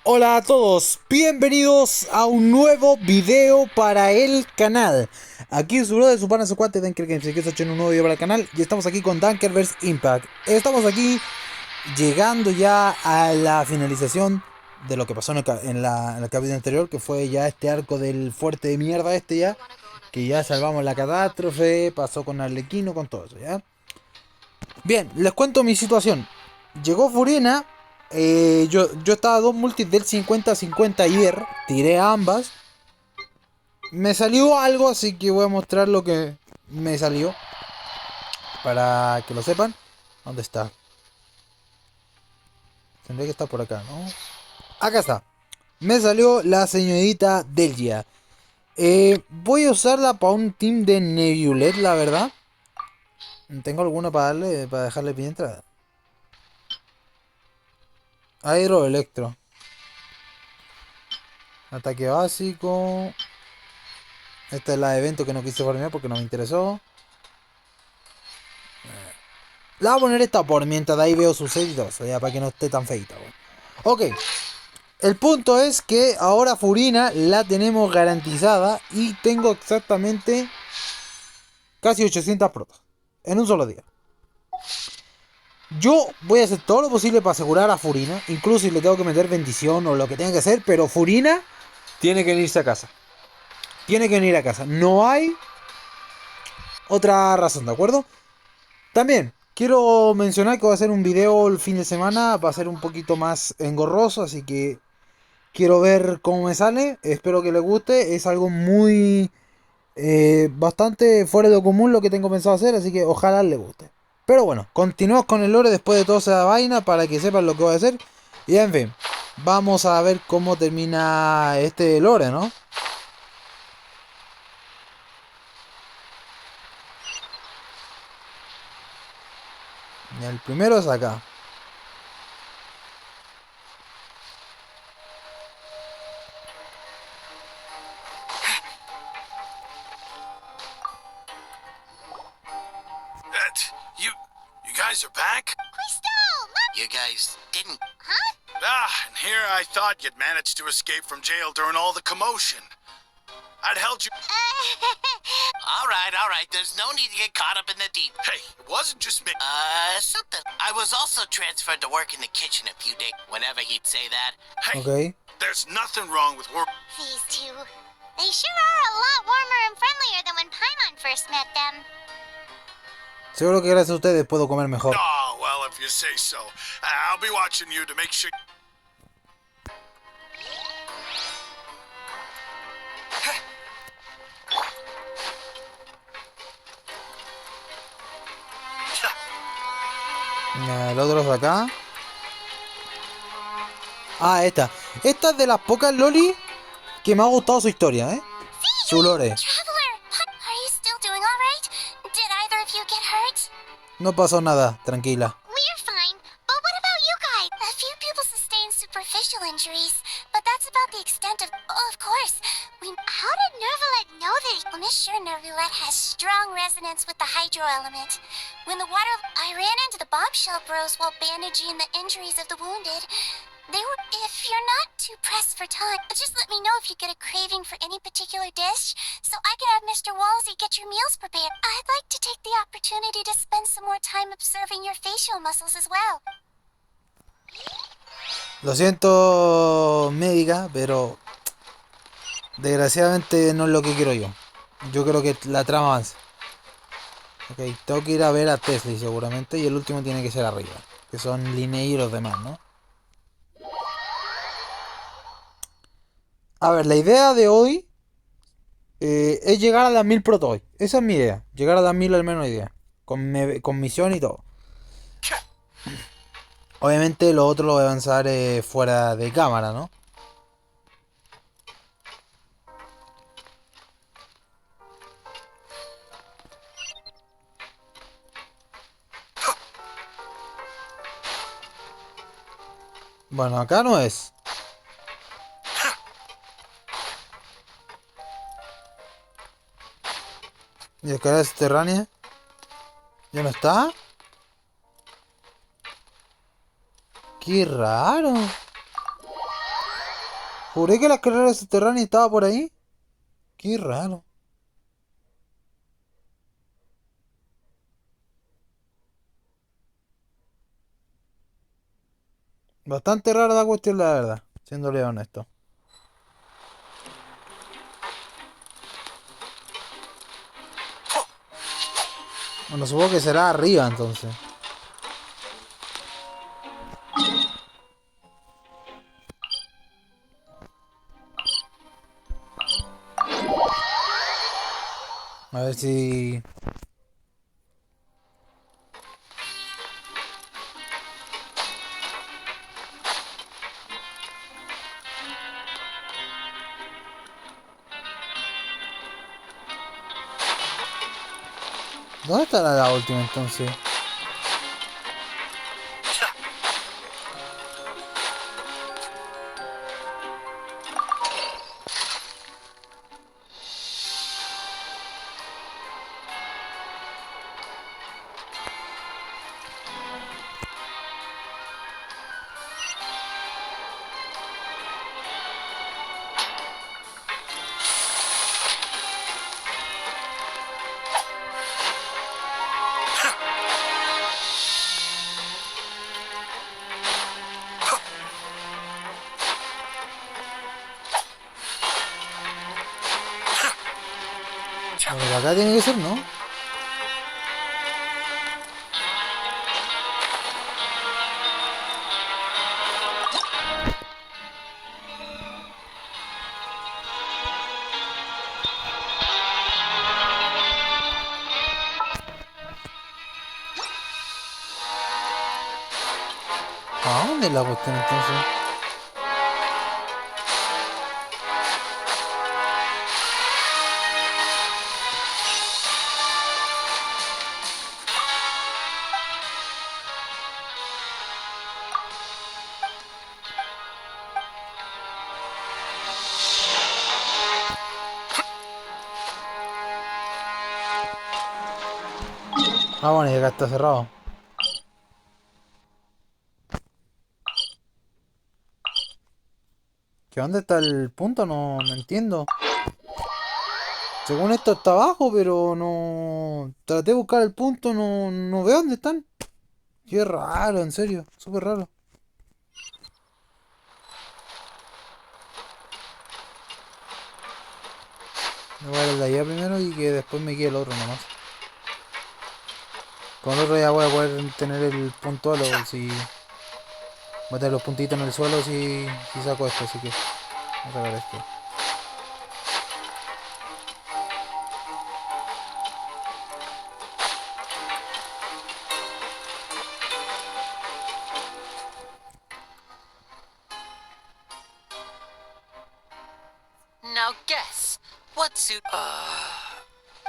Hola a todos, bienvenidos a un nuevo video para el canal. Aquí su brother, su pana, su cuate, Dankerverse, que está echando un nuevo video para el canal. Y estamos aquí con Dankerverse Impact. Estamos aquí llegando ya a la finalización de lo que pasó en el capítulo anterior, que fue ya este arco del fuerte de mierda ya. Que ya salvamos la catástrofe, pasó con Arlequino, con todo eso, ¿ya? Bien, les cuento mi situación. Llegó Furina. Yo estaba a dos multis del 50-50 ayer. Tiré a ambas. Me salió algo, así que voy a mostrar lo que me salió. Para que lo sepan. ¿Dónde está? Tendría que estar por acá, ¿no? Acá está. Me salió la señorita Delgia. Voy a usarla para un team de Nebulet, la verdad. ¿Tengo alguna para darle, para dejarle bien entrada? Electro. Ataque básico. Esta es la de evento que no quise farmear porque no me interesó. La voy a poner esta por mientras de ahí veo sus seguidos, ya para que no esté tan feita. Bueno. Ok. El punto es que ahora Furina la tenemos garantizada y tengo exactamente casi 800 protas en un solo día. Yo voy a hacer todo lo posible para asegurar a Furina, incluso si le tengo que meter bendición o lo que tenga que hacer, pero Furina tiene que irse a casa. Tiene que venir a casa. No hay otra razón, ¿de acuerdo? También quiero mencionar que voy a hacer un video el fin de semana. Va a ser un poquito más engorroso, así que quiero ver cómo me sale. Espero que les guste. Es algo muy... bastante fuera de lo común lo que tengo pensado hacer, así que ojalá les guste. Pero bueno, continuamos con el lore después de toda esa vaina para que sepan lo que voy a hacer. Y en fin, vamos a ver cómo termina este lore, ¿no? El primero es acá. You guys are back? Crystal! You guys didn't... Huh? And here I thought you'd managed to escape from jail during all the commotion. I'd held you... All right. There's no need to get caught up in the deep. Hey, it wasn't just me. Something. I was also transferred to work in the kitchen a few days. Whenever he'd say that. Hey, Ok. there's nothing wrong with work. These two. They sure are a lot warmer and friendlier than when Paimon first met them. Seguro que gracias a ustedes puedo comer mejor. Oh, well, if you say so. I'll be watching you to make sure... El otro es acá. Ah, esta. Esta es de las pocas loli que me ha gustado su historia, ¿eh? Su lore. Traveler! Are you still doing all right? Did either of you get hurt? No pasó nada, tranquila. We're fine, but what about you guys? A few people sustained superficial injuries, but that's about the extent of... Of course. How did Nervalet know that... Well, Miss sure Nervalet has strong resonance with the hydro element. When the water... I ran into the bombshell bros while bandaging the injuries of the wounded. They were... If you're not too pressed for time, just let me know if you get a craving for any particular dish, so I can have Mr. Walsey get your meals prepared. I'd like to take the opportunity to spend some more time observing your facial muscles as well. Lo siento, médica, pero desgraciadamente no es lo que quiero yo. Yo creo que la trama avance. Ok, tengo que ir a ver a Tesla seguramente, y el último tiene que ser arriba, que son Linnea y los demás, ¿no? A ver, la idea de hoy es llegar a las 1000 proto hoy. Esa es mi idea. Llegar a las 1000 al menos hoy día. Con misión y todo. Obviamente lo otro lo voy a avanzar fuera de cámara, ¿no? Bueno, acá no es. ¿Y escalera subterránea? ¿Ya no está? ¡Qué raro! Juré que la escalera subterránea estaba por ahí. Qué raro. Bastante rara la cuestión, la verdad. Siéndole honesto. Bueno, supongo que será arriba entonces. A ver si... ¿Dónde estará la última entonces? Bueno, acá tiene que ser, ¿no? ¿A dónde es la cuestión entonces? Ah, bueno, y acá está cerrado. ¿Que dónde está el punto? No entiendo. Según esto está abajo, pero no... Traté de buscar el punto, no veo dónde están. Qué raro, en serio. Súper raro. Me voy a ir de allá primero y que después me quede el otro nomás. Con el otro ya voy a poder tener el punto algo si... Voy a tener los puntitos en el suelo si saco esto, así que... Voy a sacar esto. Now guess, what suit...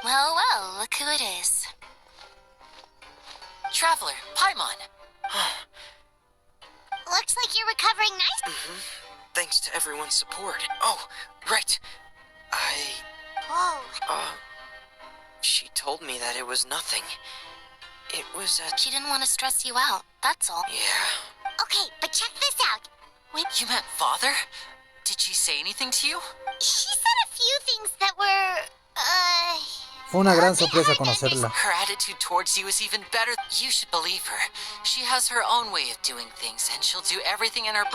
Well, well, look who it is. Traveler, Paimon. Looks like you're recovering nice. Thanks to everyone's support. Oh, right. Whoa. She told me that it was nothing. It was a... She didn't want to stress you out, that's all. Yeah. Okay, but check this out. You met father? Did she say anything to you? She said a few things that were, Fue una gran sorpresa conocerla. Her attitude towards you is even better. You should believe her. She has her own way of doing things, and she'll do everything in her...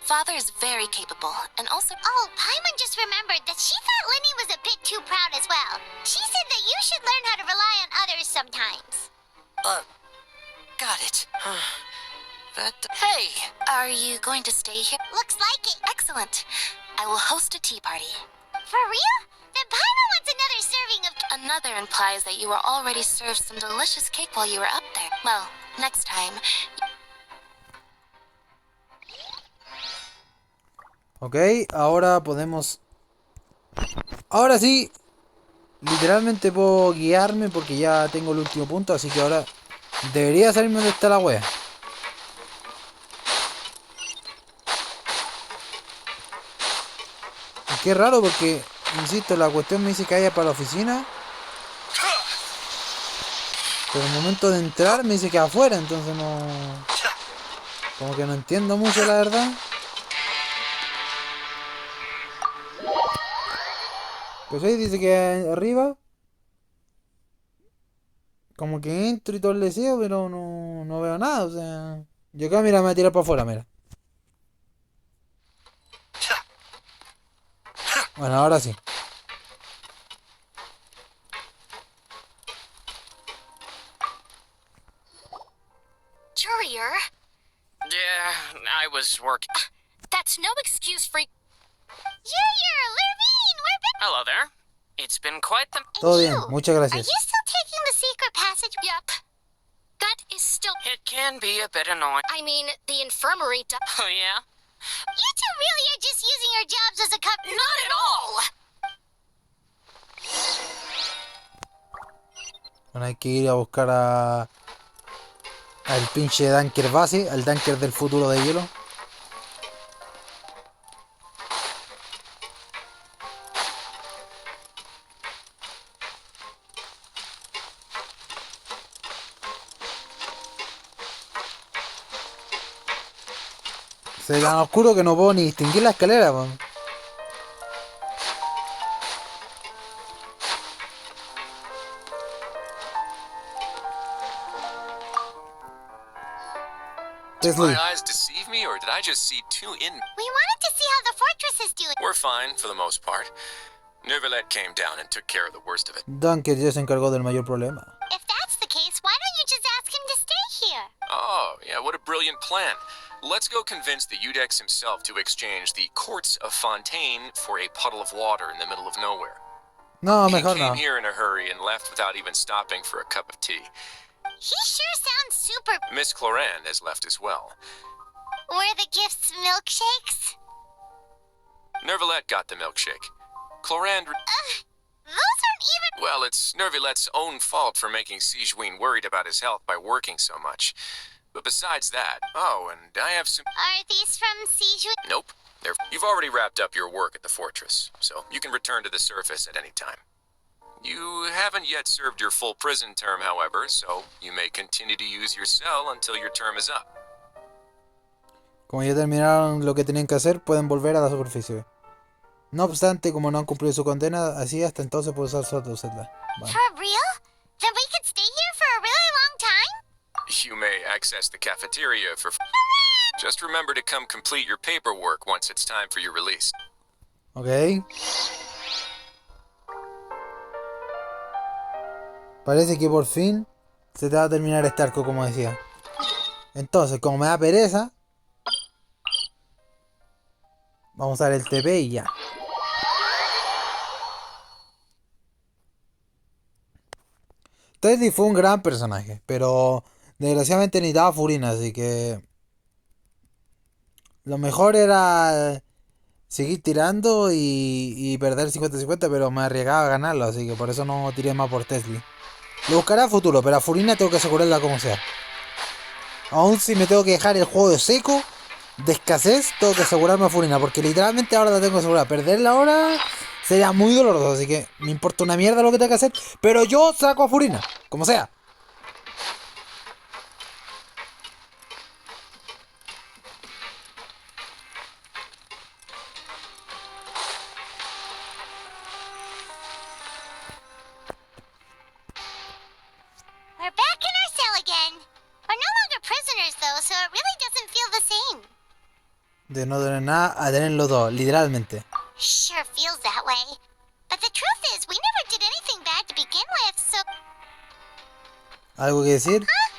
Father is very capable, and also... Oh, Paimon just remembered that she thought Lenny was a bit too proud as well. She said that you should learn how to rely on others sometimes. Got it. That... Hey! Are you going to stay here? Looks like it. Excellent. I will host a tea party. For real? Then Paimon wants another serving of... Another implies that you were already served some delicious cake while you were up there. Well, next time... Ok, ahora podemos... Ahora sí, literalmente puedo guiarme porque ya tengo el último punto, así que ahora debería salirme donde está la wea. Y qué raro porque, insisto, la cuestión me dice que vaya para la oficina. Pero el momento de entrar me dice que afuera, entonces no... Como que no entiendo mucho la verdad. Pues ahí dice que arriba. Como que entro y todo el deseo, pero no veo nada, o sea. Yo acá, mira, me voy a tirar para afuera, mira. Bueno, ahora sí. Courier? Yeah, I was working. That's no excuse for... Junior, Lurvine, we're back. Hello there. It's been quite the... Todo bien, muchas Are gracias. you still taking the secret passage? Yep. That is still... It can be a bit annoying. I mean, the infirmary... Oh, yeah? You two really are just using your jobs as a company. Not at all! Bueno, hay que ir a buscar al pinche Dankerverse, al Danker del futuro de hielo. Se ve tan oscuro que no puedo ni distinguir la escalera, po. Did Tesla. my eyes deceive me, or did I just see too in? We wanted to see how the fortress is doing. We're fine, for the most part. Neuvillette came down and took care of the worst of it. Danker ya se encargó del mayor problema. If that's the case, why don't you just ask him to stay here? Oh, yeah, what a brilliant plan. Let's go convince the Eudex himself to exchange the Courts of Fontaine for a puddle of water in the middle of nowhere. No, He mejor came no. here in a hurry and left without even stopping for a cup of tea. He sure sounds super. Miss Cloran has left as well. Were the gifts milkshakes? Neuvillette got the milkshake. Cloran... Those aren't even. Well, it's Neuvillette's own fault for making Sigewinne worried about his health by working so much. But besides that... Oh, and I have some... Are these from Siege? Nope. You've already wrapped up your work at the fortress, so you can return to the surface at any time. You haven't yet served your full prison term, however, so you may continue to use your cell until your term is up. Como ya terminaron lo que tenían que hacer, pueden volver a la superficie. No obstante, como no han cumplido su condena, así hasta entonces puede usar su otra celda. Bueno. For real? Then we could stay here for a really long time? You may access the cafeteria for... Just remember to come complete your paperwork once it's time for your release. Ok. Parece que por fin se te va a terminar este arco, como decía. Entonces, como me da pereza, vamos a usar el TP y ya. Teddy fue un gran personaje, pero desgraciadamente necesitaba Furina, así que lo mejor era seguir tirando y perder 50-50, pero me arriesgaba a ganarlo, así que por eso no tiré más por Tesla. Lo buscaré a futuro, pero a Furina tengo que asegurarla como sea. Aún si me tengo que dejar el juego de seco, de escasez, tengo que asegurarme a Furina, porque literalmente ahora la tengo que asegurar. Perderla ahora sería muy doloroso, así que me importa una mierda lo que tenga que hacer, pero yo saco a Furina, como sea. We're back in our cell again. We're no longer prisoners though, so it really doesn't feel the same. De no tener nada a tenerlo todo, literalmente. Sure feels that way. But the truth is, we never did anything bad to begin with, so... ¿Algo que decir? Huh?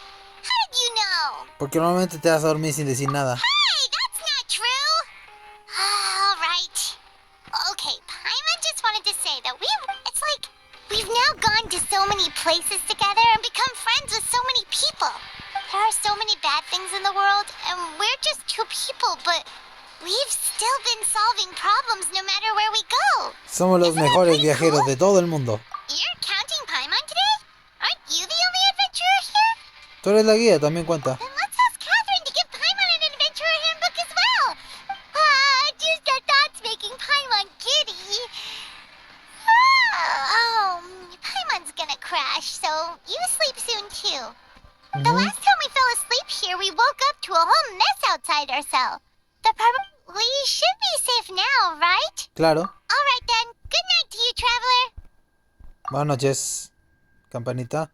How did you know? Porque normalmente te vas a dormir sin decir nada. Hey, that's not true! Alright. Okay, Paimon just wanted to say that it's like, we've now gone to so many places together and become friends with so many people. There are so many bad things in the world, and we're just two people, but we've still been solving problems no matter where we go. Somos los Isn't that mejores pretty viajeros cool? de todo el mundo. You're counting Paimon today? Aren't you the only adventurer here? Tú eres la guía, también cuenta. Then let's ask Catherine to give Paimon an adventurer handbook as well. Just our thoughts making Paimon giddy. Paimon's gonna crash, so you sleep soon too. The last time we fell asleep here, we woke up to a whole mess outside our cell. We should be safe now, right? Claro. Alright then. Good night to you, traveler. Buenas noches, campanita.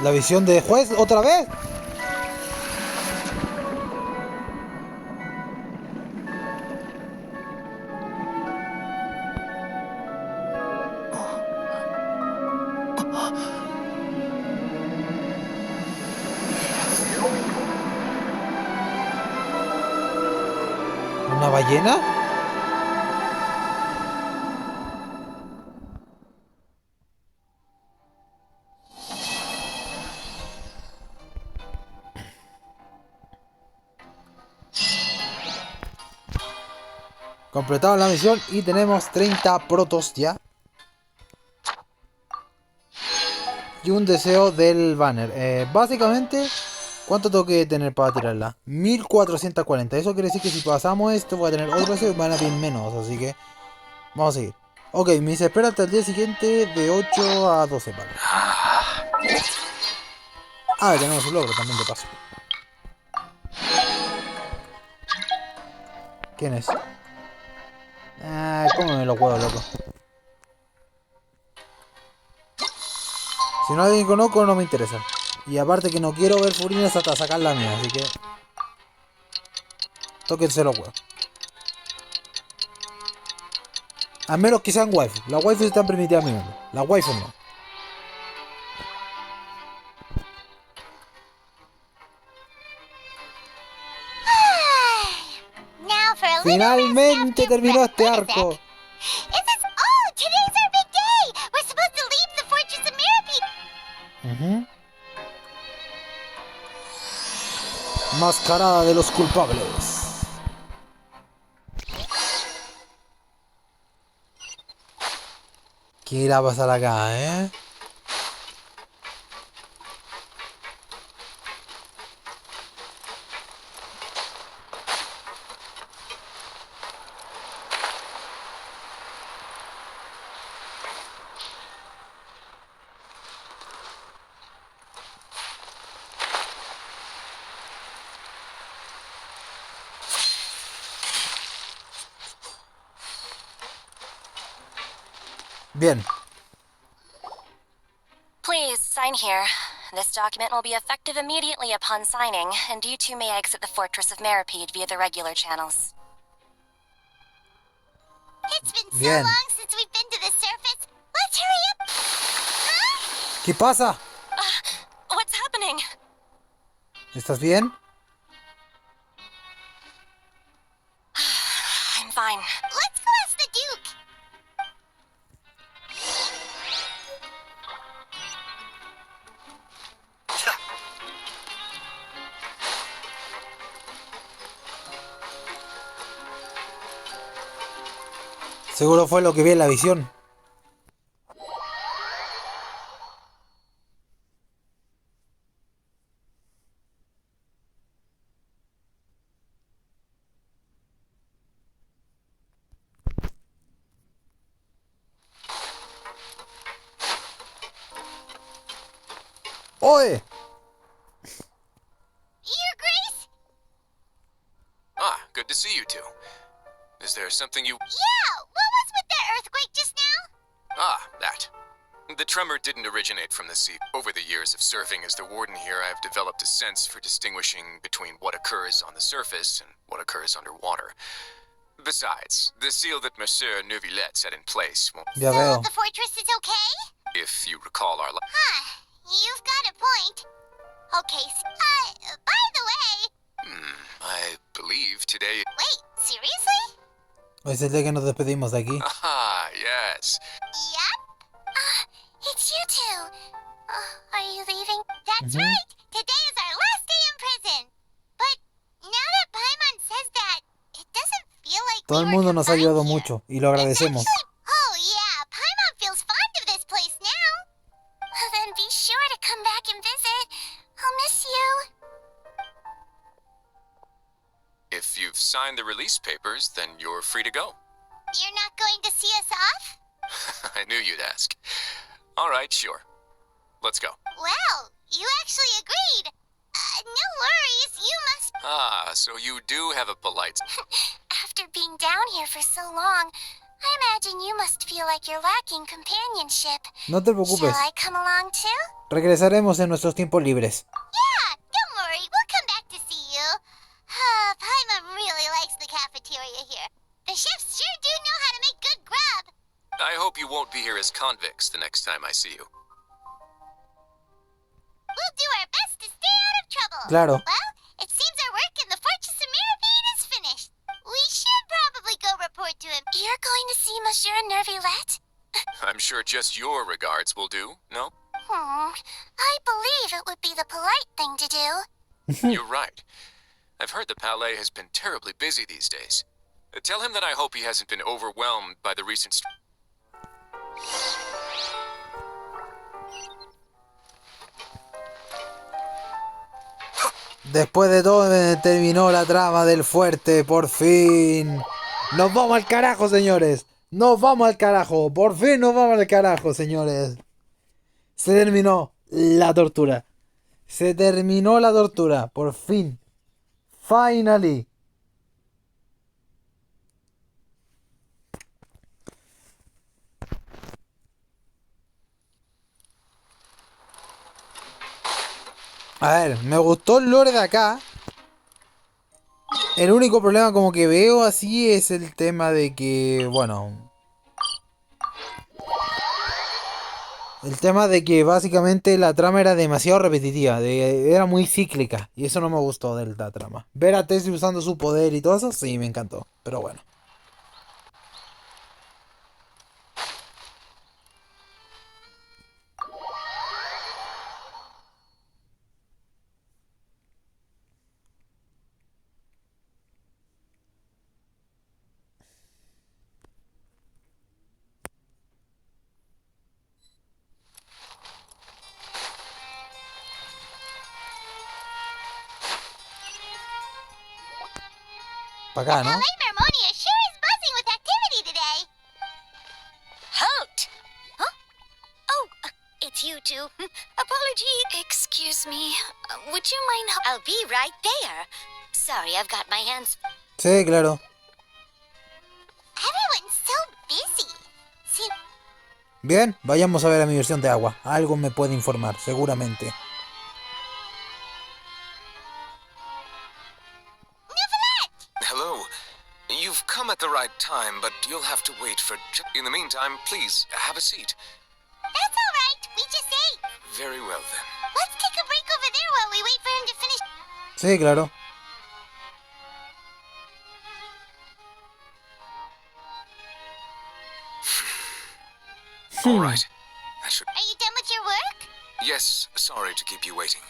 La visión de juez, ¿otra vez? ¿Una ballena? Completado la misión y tenemos 30 protos ya. Y un deseo del banner. Básicamente, ¿cuánto tengo que tener para tirarla? 1440. Eso quiere decir que si pasamos esto voy a tener otro deseo y van a tener menos. Así que vamos a seguir. Ok, me dice espera hasta el día siguiente de 8 a 12, vale. Ah, tenemos un logro también de paso. ¿Quién es? Ah, cómeme los huevos, loco. Si no hay alguien que conozco, no me interesa. Y aparte que no quiero ver furinas hasta sacar la mía, así que... tóquense los huevos. A menos que sean waifu. Las waifus están permitidas a mí mismo. Las waifus no. Now for a little Finalmente rest after terminó este what is arco. it? Is this? Oh, today's our big day. We're supposed to leave the fortress of Meripede. Mascarada de los culpables. ¿Qué irá a pasar acá, eh? Bien. Please, sign here. This document will be effective immediately upon signing, and you two may exit the Fortress of Meripede via the regular channels. It's been so Bien. long since we've been to the surface. Let's hurry up. Huh? ¿Qué pasa? What's happening? ¿Estás bien? I'm fine. Let's go ask the Duke. Seguro fue lo que vi en la visión. ¡Oye! Your Grace? Ah, good to see you two. Is there something you... Yeah, what was with that earthquake just now? Ah, that. The tremor didn't originate from the sea. Over the years of serving as the warden here, I have developed a sense for distinguishing between what occurs on the surface and what occurs underwater. Besides, the seal that Monsieur Neuvillette set in place won't... Ya So veo. the fortress is okay? If you recall our... Huh, you've got a point. Okay, by the way... I believe today... Wait, seriously? Hoy es el día que nos despedimos de aquí. Ah, yes. Yep. It's you two. Are you leaving? That's right. Today is our last day in prison. But now that Paimon says that, it doesn't feel like Todo we el were mundo nos ha confined ayudado here. mucho y lo It's agradecemos. actually- Oh yeah, Paimon feels fond of this place now. Then be sure to come back and visit. I'll miss you. If you've signed the release papers, then you're free to go. You're not going to see us off? I knew you'd ask. All right, sure. Let's go. Well, you actually agreed. No worries, you must... Ah, so you do have a polite... After being down here for so long, I imagine you must feel like you're lacking companionship. No te preocupes. Shall I come along too? Regresaremos en nuestros tiempos libres. Yeah, don't worry, we'll come back to see you. Paimon really likes the cafeteria here. The chefs sure do know how to make good grub. I hope you won't be here as convicts the next time I see you. We'll do our best to stay out of trouble. Claro. Well, it seems our work in the Fortress of Mirabede is finished. We should probably go report to him. You're going to see Monsieur Nervilette? I'm sure just your regards will do, no? I believe it would be the polite thing to do. You're right. I've heard the Palais has been terribly busy these days. Tell him that I hope he hasn't been overwhelmed by the recent... Después de todo terminó la trama del fuerte, por fin. Nos vamos al carajo, señores. Nos vamos al carajo. Por fin nos vamos al carajo, señores. Se terminó la tortura. Se terminó la tortura. Por fin. Finally. A ver, me gustó el lore de acá. El único problema como que veo así es el tema de que, bueno... El tema de que básicamente la trama era demasiado repetitiva, era muy cíclica. Y eso no me gustó de la trama. Ver a Tessie usando su poder y todo eso, sí, me encantó. Pero bueno. Para acá, ¿no? Lake Mermonia sure is buzzing with activity today. Halt! Huh? Oh, it's you two. Apology. Excuse me. Would you mind... I'll be right there. Sorry, I've got my hands... Sí, claro. Everyone's so busy. See, Bien, vayamos a ver a mi versión de agua. Algo me puede informar, seguramente. Hello. You've come at the right time, but you'll have to wait for... In the meantime, please, have a seat. that's all right. We just ate. Very well, then. Let's take a break over there while we wait for him to finish. Sí, claro. All right. I should... Are you done with your work? Yes, sorry to keep you waiting.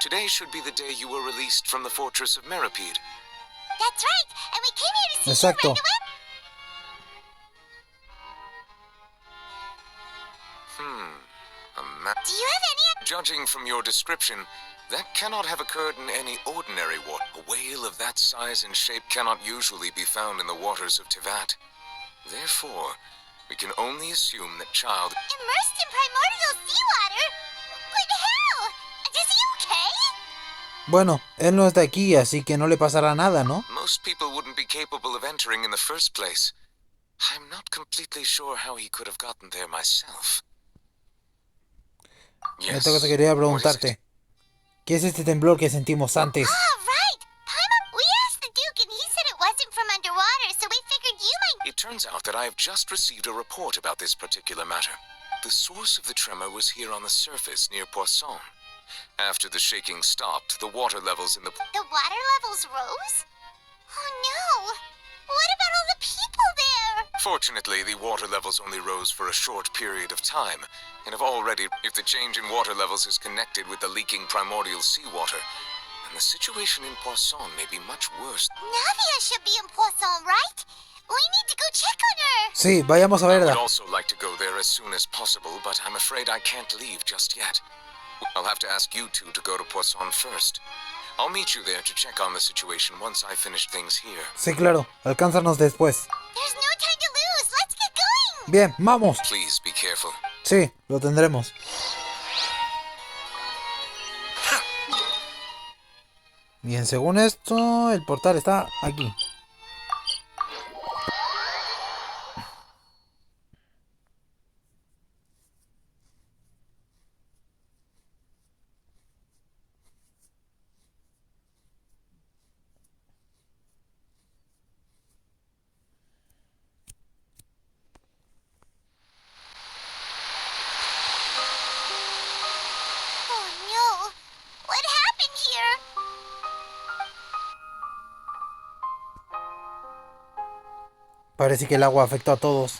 Today should be the day you were released from the Fortress of Mirapede. That's right. And we came here to see Exacto. you right away. Do you have any... Judging from your description, that cannot have occurred in any ordinary water. A whale of that size and shape cannot usually be found in the waters of Tivat. Therefore, we can only assume that child... Immersed in primordial seawater? What the hell? Is he okay? Bueno, él no está aquí, así que no le pasará nada, ¿no? Most people wouldn't be capable of entering in the first place. I'm not completely sure how he could have gotten there myself. Esta cosa quería preguntarte. ¿Qué es este temblor que sentimos antes? Oh, right. Paimon, we asked the Duke and he said it wasn't from underwater, so we figured you might... It turns out that I have just received a report about this particular matter. The source of the tremor was here on the surface near Poisson. After the shaking stopped, the water levels in the... The water levels rose? Oh, no. What about all the people there? Fortunately, the water levels only rose for a short period of time, and have already... If the change in water levels is connected with the leaking primordial seawater, then the situation in Poisson may be much worse. Navia should be in Poisson, right? We need to go check on her. Sí, vayamos a I verla. would also like to go there as soon as possible, but I'm afraid I can't leave just yet. I'll have to ask you two to go to Poisson first. I'll meet you there to check on the situation once I finish things here. Sí, claro. Alcánzanos después. There's no time to lose. Let's get going. Bien, vamos. Please be careful. Sí, lo tendremos. Bien, según esto, el portal está aquí. Oh no! What happened here? Parece que el agua afectó a todos.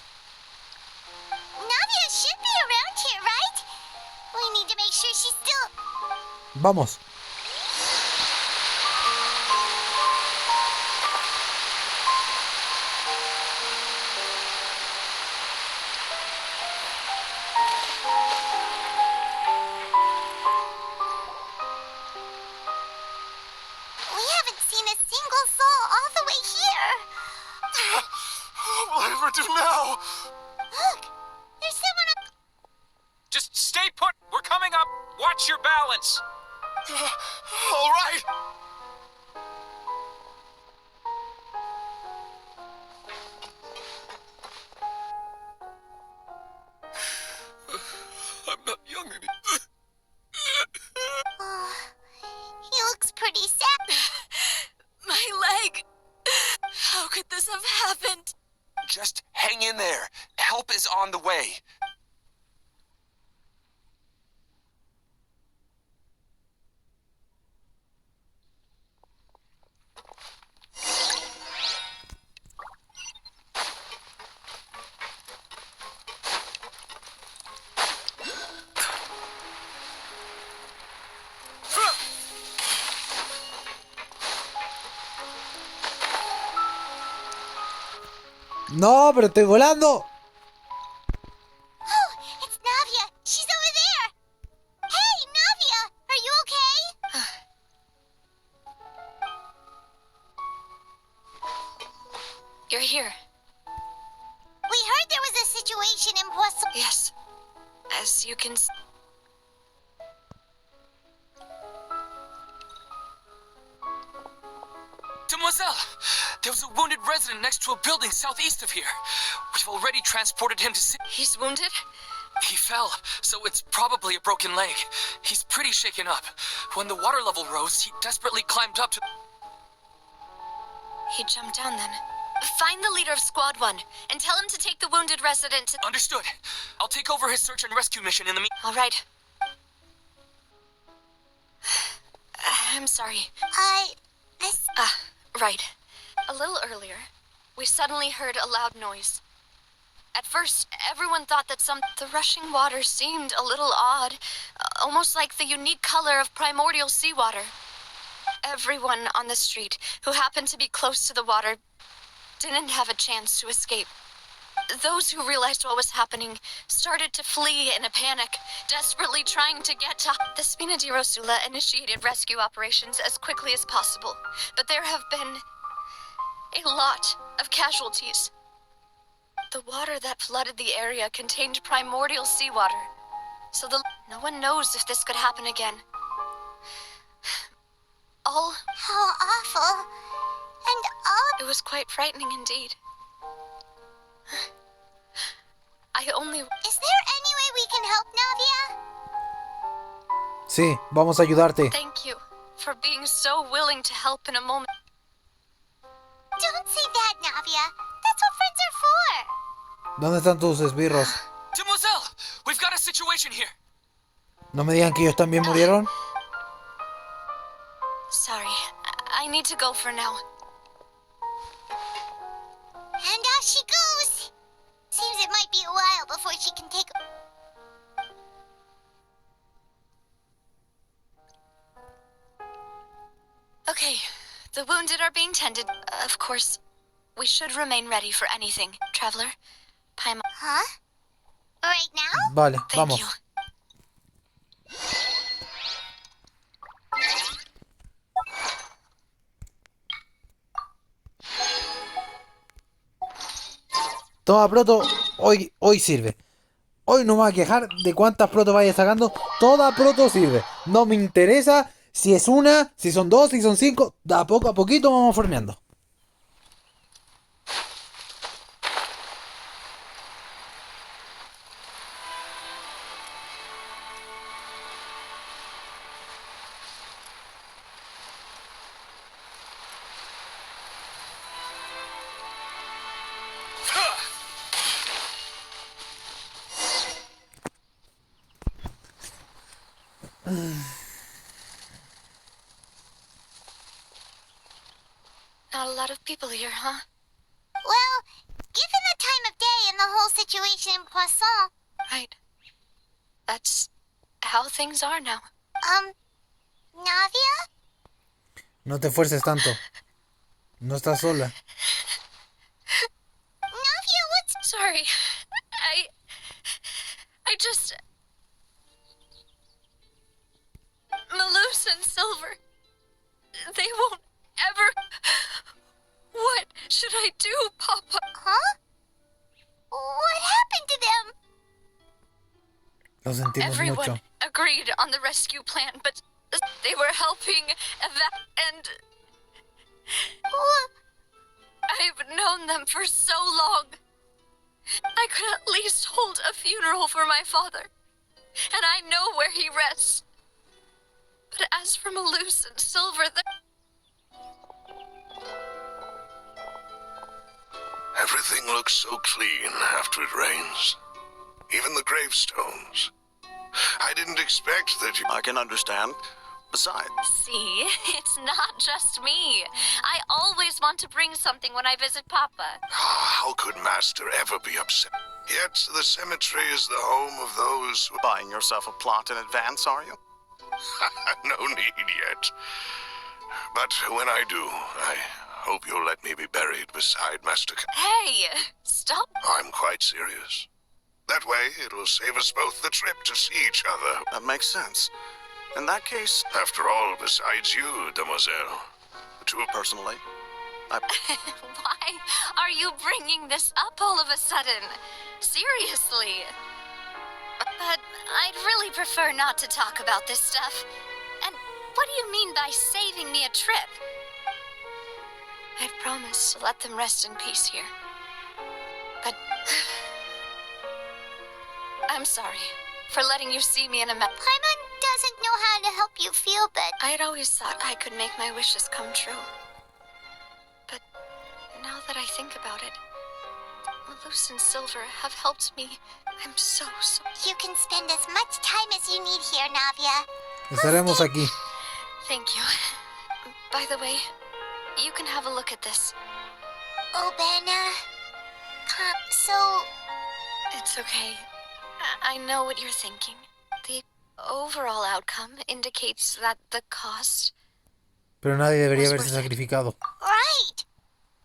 Navia should be around here, right? We need to make sure she's still... Vamos. We haven't seen a single soul all the way here. What will I ever do now? Look, there's someone up... Just stay put. We're coming up. Watch your balance. All right. I'm not young anymore. Oh, he looks pretty sad. My leg! How could this have happened? Just hang in there. Help is on the way. No, pero estoy volando. Oh, it's Navia. She's over there. Hey, Navia, are you okay? You're here. We heard there was a situation in Poisson. Yes. As you can... Demoiselle! There was a wounded resident next to a building southeast of here. We've already transported him to... He's wounded? He fell, so it's probably a broken leg. He's pretty shaken up. When the water level rose, he desperately climbed up to... He jumped down then. Find the leader of Squad 1 and tell him to take the wounded resident to... Understood. I'll take over his search and rescue mission in the All right. I'm sorry. This... Right. A little earlier, we suddenly heard a loud noise. At first, everyone thought that the rushing water seemed a little odd, almost like the unique color of primordial seawater. Everyone on the street who happened to be close to the water didn't have a chance to escape. Those who realized what was happening started to flee in a panic, desperately trying to get to... The Spina di Rosula initiated rescue operations as quickly as possible, but there have been a lot of casualties. The water that flooded the area contained primordial seawater, so no one knows if this could happen again. How awful. And all... It was quite frightening indeed. I only... Is there any way we can help, Navia? Sí, vamos a ayudarte. Thank you for being so willing to help in a moment. Don't say that, Navia. That's what friends are for. ¿Dónde están tus esbirros? Demoiselle! We've got a situation here! No me digan que ellos también murieron. Sorry, I need to go for now. And off she goes. Seems it might be a while before she can take... Okay, the wounded are being tended. Of course, we should remain ready for anything. Traveler, Paimon... Huh? Right now? Vale, Thank vamos. you. Toma, Proto. Hoy sirve. Hoy no me voy a quejar de cuántas Proto vaya sacando. Toda Proto sirve. No me interesa Si es una, si son dos, si son cinco, a poco a poquito vamos forneando. Not a lot of people here, huh? Well, given the time of day and the whole situation in Poisson, Right. That's how things are now. Navia? No te esfuerces tanto. No estás sola. Navia, what's... Sorry. I just... Malus and Silver. They won't ever... What should I do, Papa? Huh? What happened to them? Lo sentimos Everyone mucho. agreed on the rescue plan, but they were helping and... Wha- I've known them for so long. I could at least hold a funeral for my father. And I know where he rests. But as for Malus and Silver, Everything looks so clean after it rains. Even the gravestones. I didn't expect that you... I can understand. Besides, see, it's not just me. I always want to bring something when I visit Papa. How could Master ever be upset? Yet the cemetery is the home of those who... buying yourself a plot in advance, are you? No need yet. But when I do, I hope you'll let me be buried beside Master... Hey, stop. I'm quite serious. That way, it'll save us both the trip to see each other. That makes sense. In that case, After all, besides you, demoiselle, the two... personally, I... Why are you bringing this up all of a sudden? Seriously. But I'd really prefer not to talk about this stuff. And what do you mean by saving me a trip? I'd promised to let them rest in peace here. But... I'm sorry for letting you see me in a mess. Paimon doesn't know how to help you feel, but... I'd always thought I could make my wishes come true. But now that I think about it, Malus and Silver have helped me. I'm so... You can spend as much time as you need here, Navia. Estaremos aquí. Thank you. By the way, you can have a look at this. Oh, Benna. So... It's okay. I know what you're thinking. The overall outcome indicates that the cost... Pero nadie debería haberse sacrificado. Right.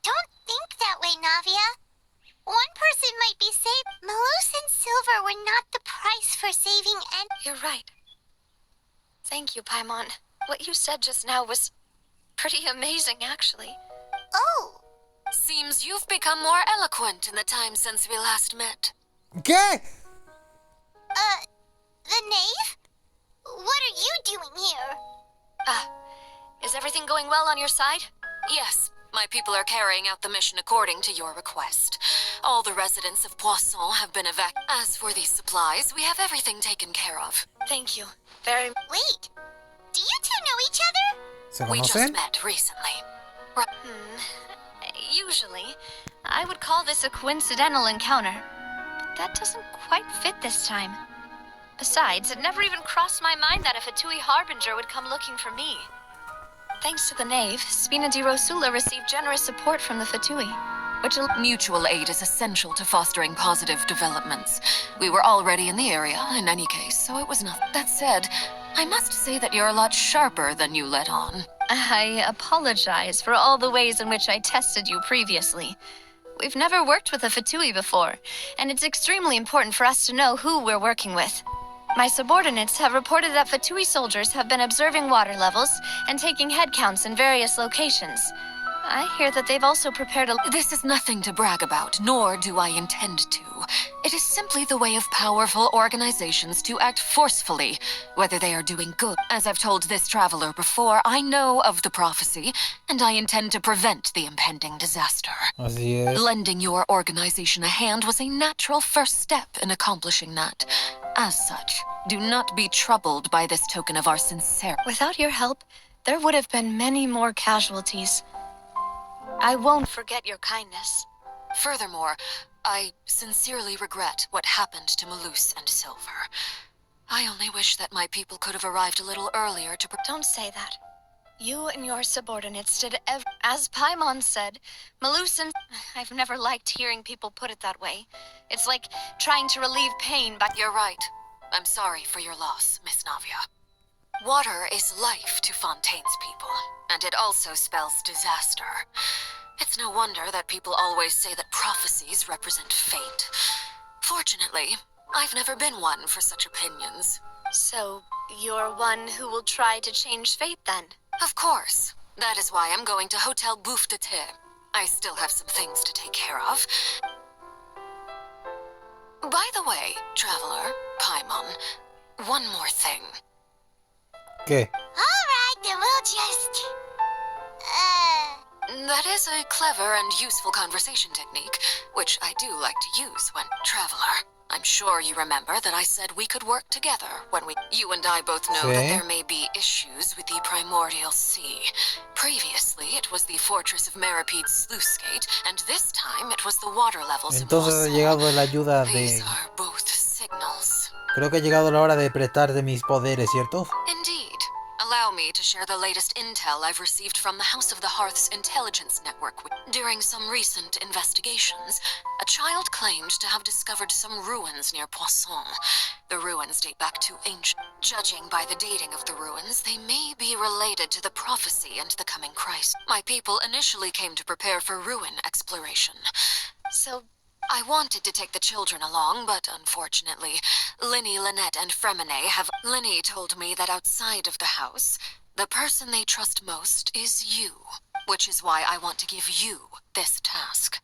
Don't think that way, Navia. One person might be saved. Malus and Silver were not the price for saving and... You're right. Thank you, Paimon. What you said just now was pretty amazing, actually. Oh. Seems you've become more eloquent in the time since we last met. ¿Qué? The knave? What are you doing here? Is everything going well on your side? Yes, my people are carrying out the mission according to your request. All the residents of Poisson have been evacuated. As for these supplies, we have everything taken care of. Thank you. Very... Wait. Do you two know each other? ¿Se We just conocen? met recently. Usually, I would call this a coincidental encounter. But that doesn't quite fit this time. Besides, it never even crossed my mind that a Fatui Harbinger would come looking for me. Thanks to the knave, Spina di Rosula received generous support from the Fatui, which... Mutual aid is essential to fostering positive developments. We were already in the area, in any case, so it was nothing. That said, I must say that you're a lot sharper than you let on. I apologize for all the ways in which I tested you previously. We've never worked with a Fatui before, and it's extremely important for us to know who we're working with. My subordinates have reported that Fatui soldiers have been observing water levels and taking head counts in various locations. I hear that they've also prepared a... This is nothing to brag about, nor do I intend to. It is simply the way of powerful organizations to act forcefully, whether they are doing good. As I've told this traveler before, I know of the prophecy, and I intend to prevent the impending disaster. Así es. Lending your organization a hand was a natural first step in accomplishing that. As such, do not be troubled by this token of our sincerity. Without your help, there would have been many more casualties. I won't forget your kindness. Furthermore, I sincerely regret what happened to Malus and Silver. I only wish that my people could have arrived a little earlier to... Don't say that. You and your subordinates did as Paimon said, Malus and... I've never liked hearing people put it that way. It's like trying to relieve pain by... You're right. I'm sorry for your loss, Miss Navia. Water is life to Fontaine's people, and it also spells disaster. It's no wonder that people always say that prophecies represent fate. Fortunately, I've never been one for such opinions. So, you're one who will try to change fate then? Of course. That is why I'm going to Hotel Bouffe de Thé. I still have some things to take care of. By the way, traveler, Paimon, one more thing. ¿Qué? Alright, then we'll just... That is a clever and useful conversation technique, which I do like to use when... Traveler, I'm sure you remember that I said we could work together when we... You and I both know that there may be issues with the Primordial Sea. Previously, it was the fortress of Maripede's sluice gate, and this time it was the water levels of Entonces ha llegado la ayuda These de... are both signals. Creo que ha llegado la hora de prestarte mis poderes, ¿cierto? Indeed. Allow me to share the latest intel I've received from the House of the Hearth's intelligence network. During some recent investigations, a child claimed to have discovered some ruins near Poisson. The ruins date back to ancient. Judging by the dating of the ruins, they may be related to the prophecy and the coming Christ. My people initially came to prepare for ruin exploration. So, I wanted to take the children along, but unfortunately, Linny, Lynette, and Fremine have... Linny told me that outside of the house, the person they trust most is you, which is why I want to give you this task.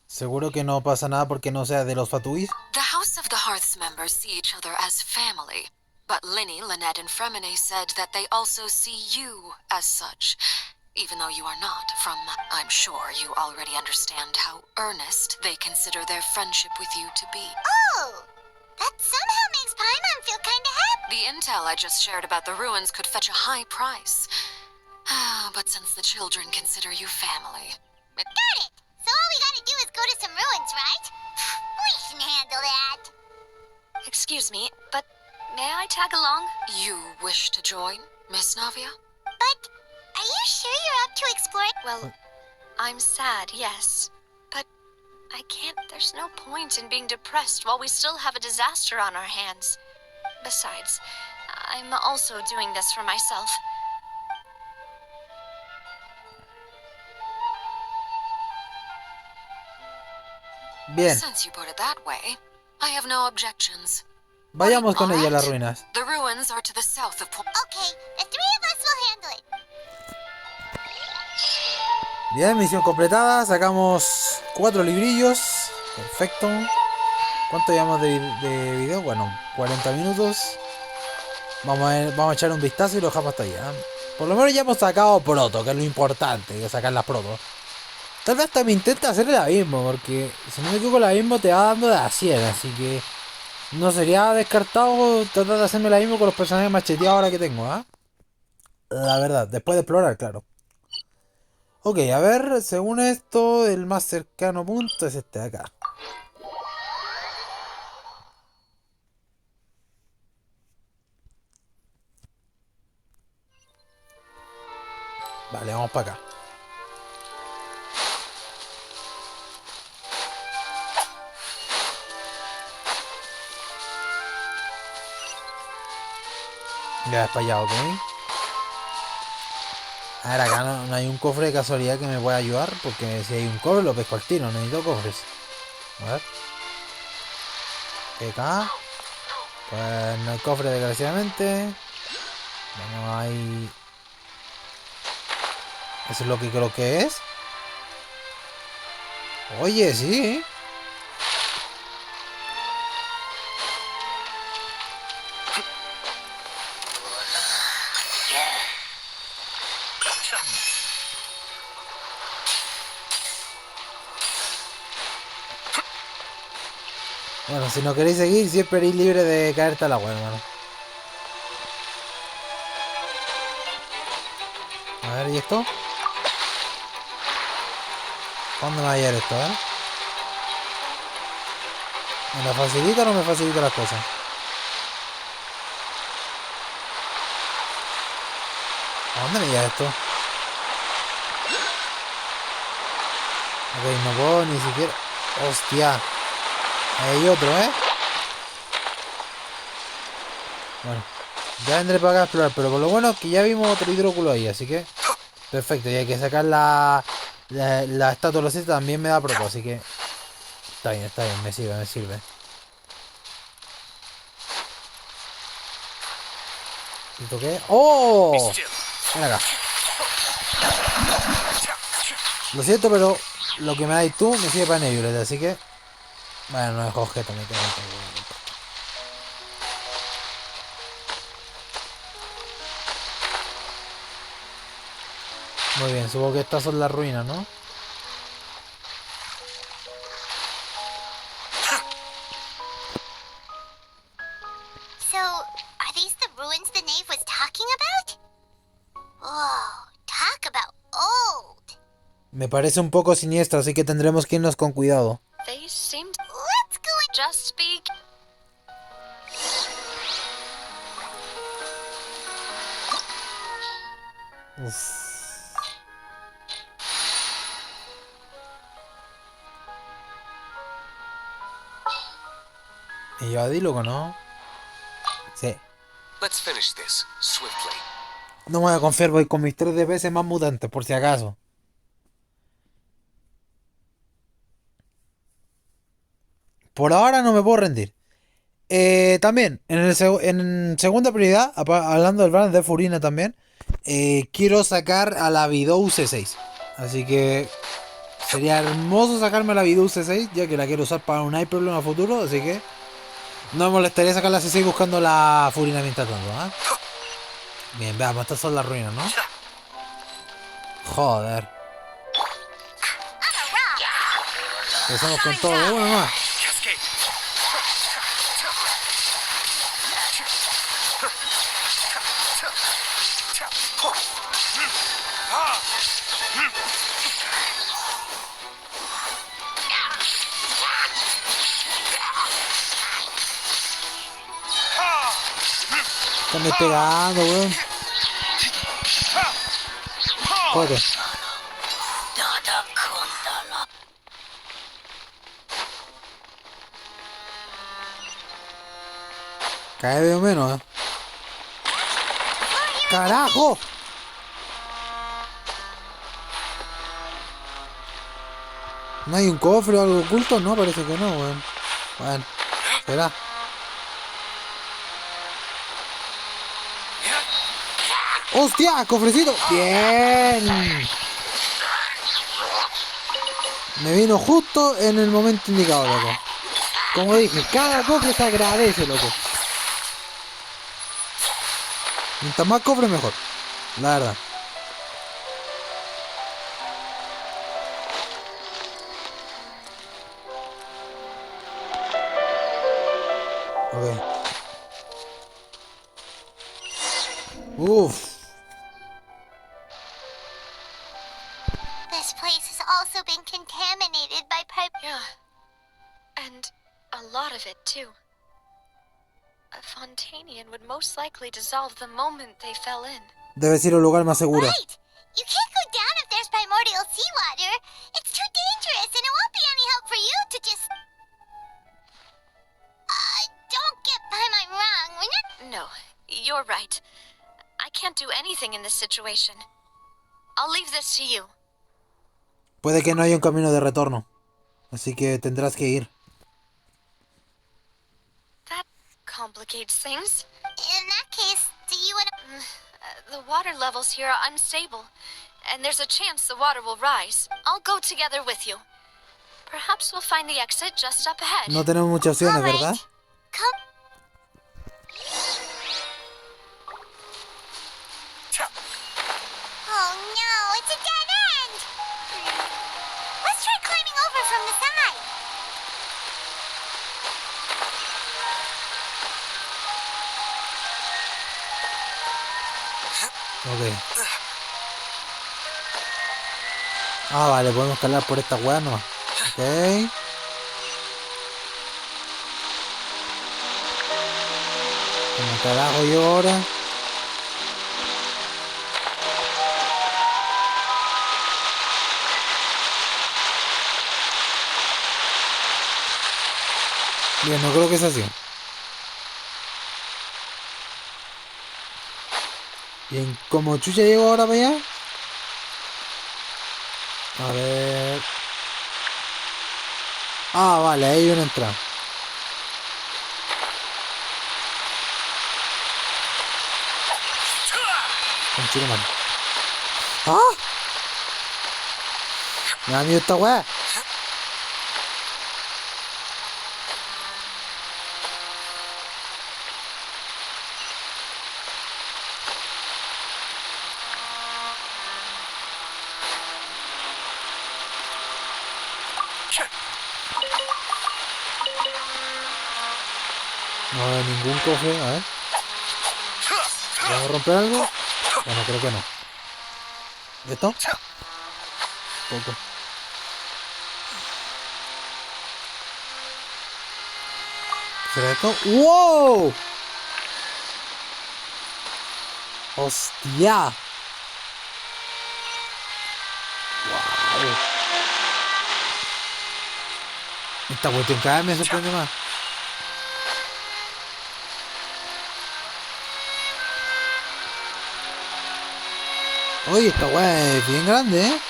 ¿Seguro que no pasa nada porque no sea de los Fatuis? The House of the Hearth's members see each other as family, but Linny, Lynette, and Fremine said that they also see you as such. Even though you are not, I'm sure you already understand how earnest they consider their friendship with you to be. Oh! That somehow makes Paimon feel kinda happy. The intel I just shared about the ruins could fetch a high price. But since the children consider you family... Got it! So all we gotta do is go to some ruins, right? We can handle that. excuse me, but may I tag along? You wish to join, Miss Navia? But are you sure you're up to exploring? Well, I'm sad, yes. But I can't... There's no point in being depressed while we still have a disaster on our hands. Besides, I'm also doing this for myself. Bien. Since you put it that way, I have no objections. Vayamos con ella a las Alright. ruinas. The ruins are to the south of Okay, the three of us will handle it. Bien, misión completada. Sacamos 4 librillos. Perfecto. ¿Cuánto llevamos de video? Bueno, 40 minutos. Vamos a echar un vistazo y lo dejamos hasta allá. Por lo menos ya hemos sacado proto, que es lo importante, que sacar las proto. Tal vez hasta me intenta hacer el abismo, porque si no me equivoco el abismo te va dando de a 100, así que no sería descartado tratar de hacerme el abismo con los personajes macheteados ahora que tengo, ¿ah? La verdad, después de explorar, claro. Ok, a ver, según esto, el más cercano punto es este de acá. Vale, vamos para acá. Ya es para allá, ok. A ver, acá no hay un cofre de casualidad que me pueda ayudar, porque si hay un cofre lo pesco al tiro, necesito cofres. A ver. ¿Qué acá? Pues no hay cofre desgraciadamente. Bueno, ahí... ¿Eso es lo que creo que es? Oye, sí. Bueno, si no queréis seguir, siempre eres libre de caerte al agua, hermano. A ver, ¿y esto? ¿Cuándo me va a llegar esto, eh? ¿Me la facilita o no me facilita las cosas? ¿A dónde me llega esto? Ok, no puedo ni siquiera... ¡Hostia! Ahí hay otro, ¿eh? Bueno, ya vendré para acá a explorar, pero por lo bueno es que ya vimos otro hidróculo ahí, así que... Perfecto, y hay que sacar la estatua de los siete, también me da proto, así que... Está bien, me sirve, me sirve. ¿Esto qué? ¡Oh! Ven acá. Lo siento, pero lo que me dais tú me sirve para Nebulete, así que... Bueno, no es objeto, me quedo. Muy bien, supongo que estas son las ruinas, ¿no? So, are these the ruins the knave was talking about? Oh, talk about old. Me parece un poco siniestro, así que tendremos que irnos con cuidado. They seemed Let's go and just speak. Uf. Y yo a Diluco, ¿no? Sí. Let's finish this swiftly. No me voy a confiar, voy con mis 3 DPS más mutantes, por si acaso. Por ahora no me puedo rendir. También, en segunda prioridad, hablando del balance de Furina también, quiero sacar a la Bidou C6. Así que sería hermoso sacarme a la Bidou C6, ya que la quiero usar para un Hyperloom a futuro, así que no me molestaría sacar la C6 buscando la Furina mientras tanto, ¿eh? Bien, veamos, estas son las ruinas, ¿no? Joder. Empezamos con todo de uno más. Están pegando, weón. Joder. Cae de menos, ¡Carajo! ¿No hay un cofre o algo oculto? No, parece que no, weón. Bueno, será. ¡Hostia! ¡Cofrecito! ¡Bien! Me vino justo en el momento indicado, loco. Como dije, cada cofre se agradece, loco. Mientras más cofre, mejor. La verdad. Ok. Uff. This place has also been contaminated by pipe. Yeah. And a lot of it, too. A Fontanian would most likely dissolve the moment they fell in. Debe ser un lugar más seguro. Right! You can't go down if there's primordial seawater. It's too dangerous, and it won't be any help for you to just... don't get by my wrong. We're not... No, you're right. I can't do anything in this situation. I'll leave this to you. Puede que no haya un camino de retorno. Así que tendrás que ir. That complicates things. In that case, do you want to... The water levels here are unstable, and there's a chance the water will rise. I'll go together with you. Perhaps we'll find the exit just up ahead. No tenemos muchas opciones, Alright. ¿verdad? Come. Oh no, it's a dead end! Let's try climbing over from the side. Ok. Ah, vale, podemos escalar por esta weá nomás. Ok. Como carajo yo ahora. Bien, no creo que sea así. Bien, como chucha llego ahora para allá. A ver. Ah, vale, ahí hay una entrada. Conchito mal. ¡Ah! Me da miedo esta weá. No veo ningún cofre, a ver. ¿Vamos a romper algo? Bueno, creo que no. ¿Esto? Poco. ¿Será esto? ¡Wow! ¡Hostia! ¡Wow! Esta cuestión cada vez me sorprende más. Oye, esta weá es bien grande, ¿eh?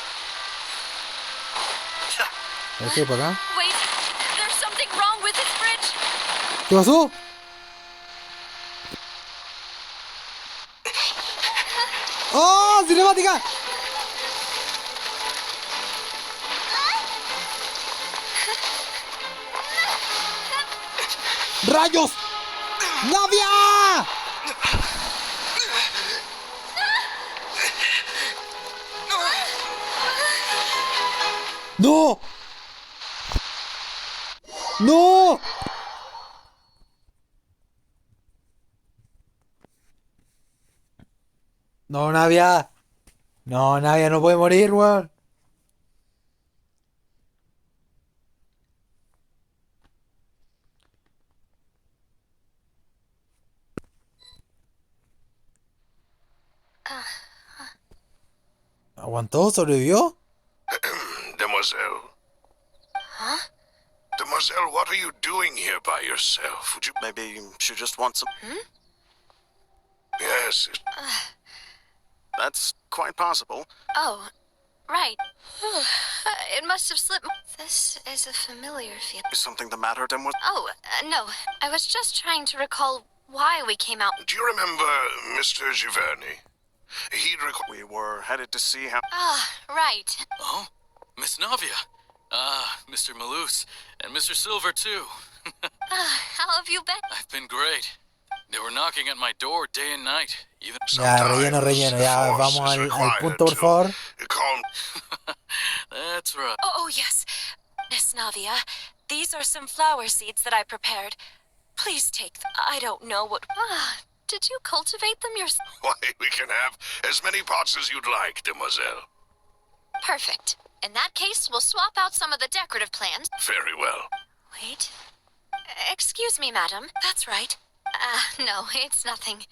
¿Qué hay para acá? Wait, there's something wrong with this bridge. ¿Qué pasó? ¡Oh! ¡Cinemática! ¡Rayos! ¡Navia! ¡No! ¡No! No, Navia. No, Navia no puede morir, weón. ¿Aguantó? ¿Sobrevivió? Demoiselle. Huh? Demoiselle, what are you doing here by yourself? Would you... Maybe she just wants some. Yes, That's quite possible. Oh, right. It must have slipped. This is a familiar feeling. Is something the matter, Demoiselle? Oh, no. I was just trying to recall why we came out. do you remember Mr. Giverny? He'd We were headed to see how. Ah, right. Oh, Miss Navia. Ah, Mr. Malus. And Mr. Silver, too. How have you been? I've been great. They were knocking at my door day and night. Even Ya, relleno. Ya, vamos al punto, por favor. Calm. That's right. Oh, yes. Miss Navia, these are some flower seeds that I prepared. Please take them. I don't know what... Ah, did you cultivate them yourself? Why, we can have as many pots as you'd like, Demoiselle. Perfect. In that case, we'll swap out some of the decorative plants. Very well. Wait. Excuse me, madam. That's right. No, it's nothing.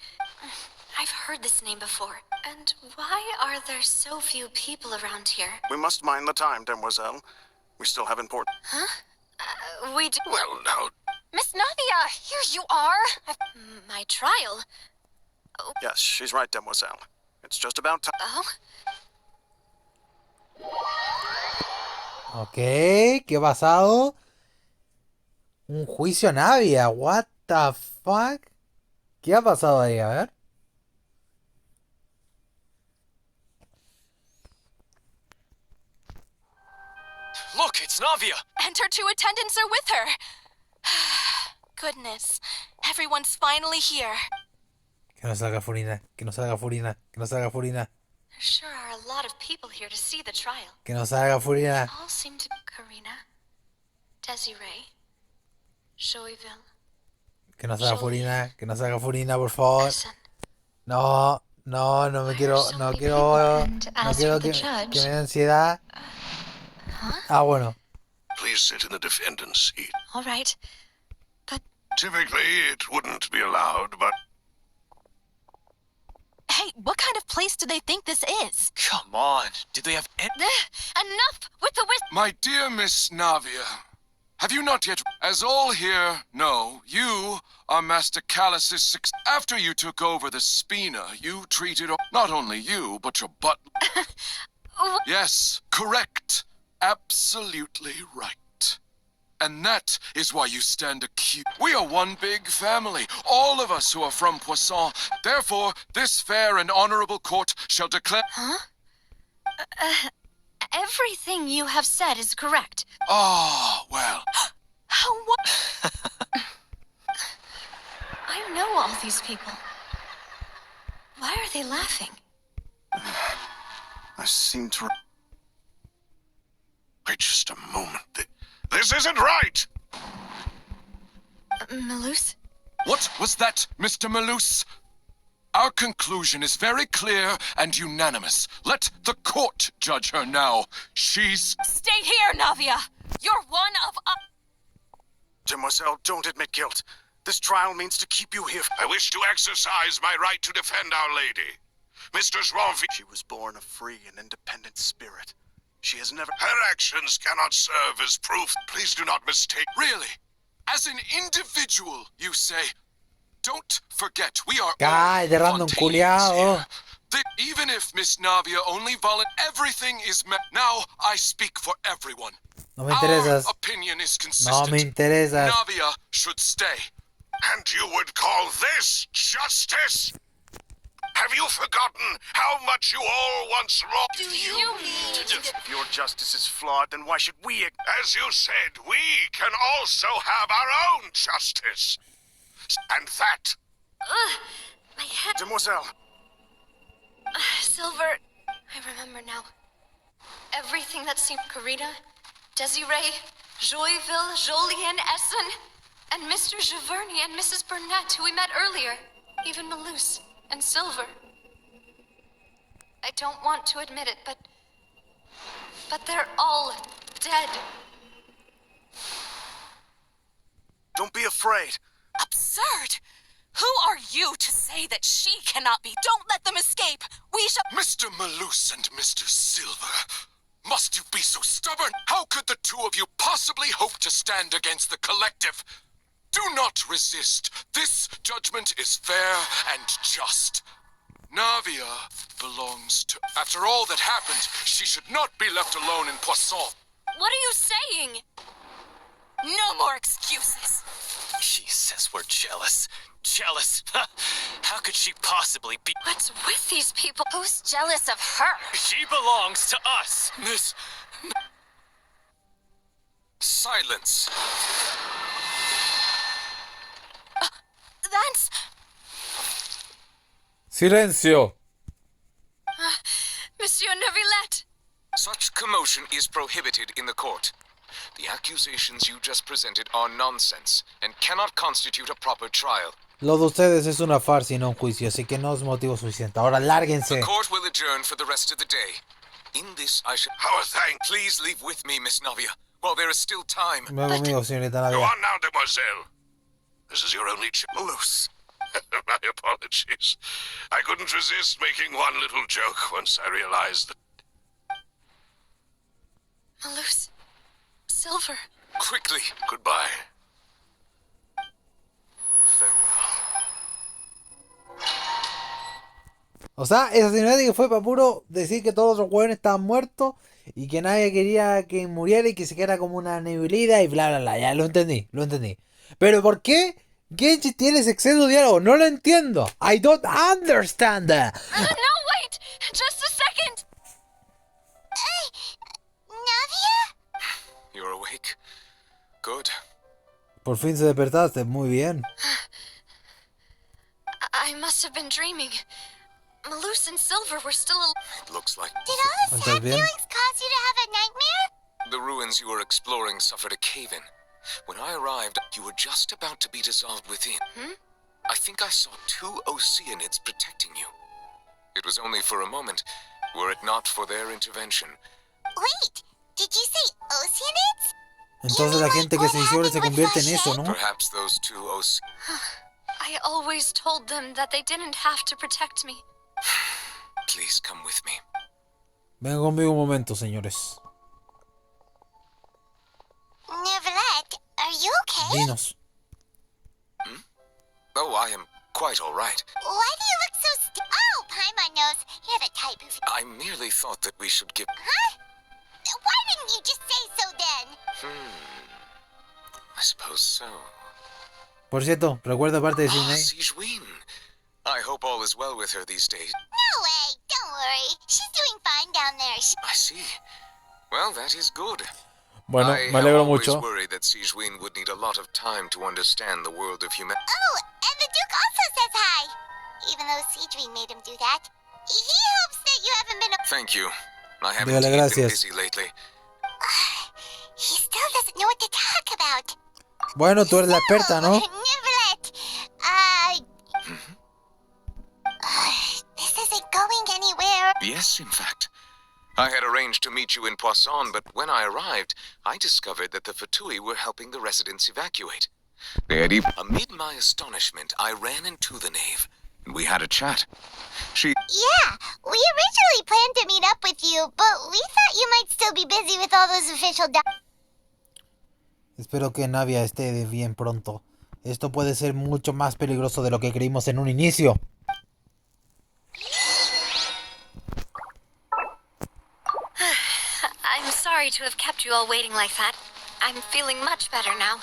I've heard this name before. And why are there so few people around here? We must mind the time, Demoiselle. We still have important. We do. Well, now, Miss Navia, here you are. My trial. Yes, she's right, Demoiselle. It's just about time. Oh? Ok, ¿qué ha pasado? Un juicio a Navia, what the fuck? ¿Qué ha pasado ahí? A ver. It's Navia! And her 2 attendants are with her. Goodness. Everyone's finally here. Que no salga Furina, que no salga Furina, que no salga Furina. There sure are a lot of people here to see the trial. Que no salga Furina. All seem to be Karina, Desiree, Joyville. Que no salga Furina, que no salga Furina, por favor. No, no me quiero, no quiero que me dé ansiedad. Ah, bueno. Please sit in the defendant's seat. All right. Typically, it wouldn't be allowed, but Hey, what kind of place do they think this is? Come on, do they have Enough with the My dear Miss Navia, have you not yet... As all here know, you are Master Callus's After you took over the Spina, you treated not only you, but your butler. Yes, correct. Absolutely right. And that is why you stand accused. We are one big family, all of us who are from Poisson. Therefore, this fair and honorable court shall declare... Huh? Everything you have said is correct. Ah, well. How what? I know all these people. Why are they laughing? I seem to... wait just a moment. This isn't right! Malus? What was that, Mr. Malus? Our conclusion is very clear and unanimous. Let the court judge her now. She's... Stay here, Navia! You're one of us! Demoiselle, don't admit guilt. This trial means to keep you here. I wish to exercise my right to defend Our Lady. Mr. Joinville... She was born a free and independent spirit. She has never... Her actions cannot serve as proof. Please do not mistake... Really? As an individual, you say? Don't forget, we are Ay, de random culiao. Even if Miss Navia only everything is met. Now I speak for everyone. No me interesas. Our opinion is No consistent. me interesas. Navia should stay. And you would call this justice? Have you forgotten how much you all once wronged? Do you mean... If your justice is flawed, then why should we... As you said, we can also have our own justice. And that... My head... Demoiselle! Silver... I remember now. Everything that seemed... Karina, Desiree, Joyville, Jolien, Essen, and Mr. Giverny and Mrs. Burnett, who we met earlier. Even Malus and Silver. I don't want to admit it, but they're all dead. Don't be afraid. Absurd! Who are you to say that she cannot be? Don't let them escape! We shall... Mr. Malus and Mr. Silver, must you be so stubborn? How could the two of you possibly hope to stand against the collective? Do not resist. This judgment is fair and just. Navia belongs to... After all that happened, she should not be left alone in Poisson. What are you saying? No more excuses. She says we're jealous. Jealous? How could she possibly be? What's with these people? Who's jealous of her? She belongs to us. Miss... Silence. That's... Silencio. Monsieur Neuvillette. Such commotion is prohibited in the court. The accusations you just presented are nonsense and cannot constitute a proper trial. Lo de ustedes es una farsa y no un juicio, así que no es motivo suficiente. Ahora lárguense. The court will adjourn for the rest of the day. In this I should... How a thing? Please leave with me, Miss Navia, while there is still time. Me hago amigo, señorita Go Navia. on now, demoiselle. This is your only chance. Malus. My apologies. I couldn't resist making one little joke once I realized that... Malus. Silver. Quickly. Goodbye. Farewell. O sea, esa cinemática fue para puro decir que todos los hueones estaban muertos y que nadie quería que muriera y que se quedara como una nebulida y bla bla bla. Ya lo entendí, lo entendí. Pero ¿por qué Genji tiene ese exceso de diálogo? No lo entiendo. I don't understand that. No, wait! Just a second! Navia? You're awake. Good. Por fin se despertaste, muy bien. I must have been dreaming. Malus and Silver were still It looks like Did all the sad feelings cause you to have a nightmare? the ruins you were exploring suffered a cave-in. When I arrived, you were just about to be dissolved within. I think I saw 2 Oceanids protecting you. It was only for a moment, were it not for their intervention. Wait, did you say Oceanids? Entonces la gente que se disuelve se convierte en eso, ¿no? Perhaps those 2 I always told them that they didn't have to protect me. Please come with me. Vengan conmigo un momento, señores. Neverlet, are you okay? Dinos. Oh, I am quite all right. Why do you look so Oh, Paimon knows. You're the type who... I merely thought that we should give... Huh? Why didn't you just say so then? I suppose so. Por cierto, recuerda parte de Sidney. Sigewin. I hope all is well with her these days. No way, don't worry. She's doing fine down there. I see. Well, that is good. Bueno, I me alegro have always mucho. worried that Sigewin would need a lot of time to understand the world of humanity. Oh, and the Duke also says hi. Even though Sigewin made him do that. He hopes that you haven't been... Thank you. I haven't Dígale been gracias. busy lately. He still doesn't know what to talk about. Bueno, tú eres la experta, ¿no? Neverlet, this isn't going anywhere. Yes, in fact. I had arranged to meet you in Poisson, but when I arrived, I discovered that the Fatui were helping the residents evacuate. Amid my astonishment, I ran into the nave, and we had a chat. Yeah, we originally planned to meet up with you, but we thought you might still be busy with all those official Espero que Navia esté bien pronto. Esto puede ser mucho más peligroso de lo que creímos en un inicio. I'm sorry to have kept you all waiting like that. I'm feeling much better now.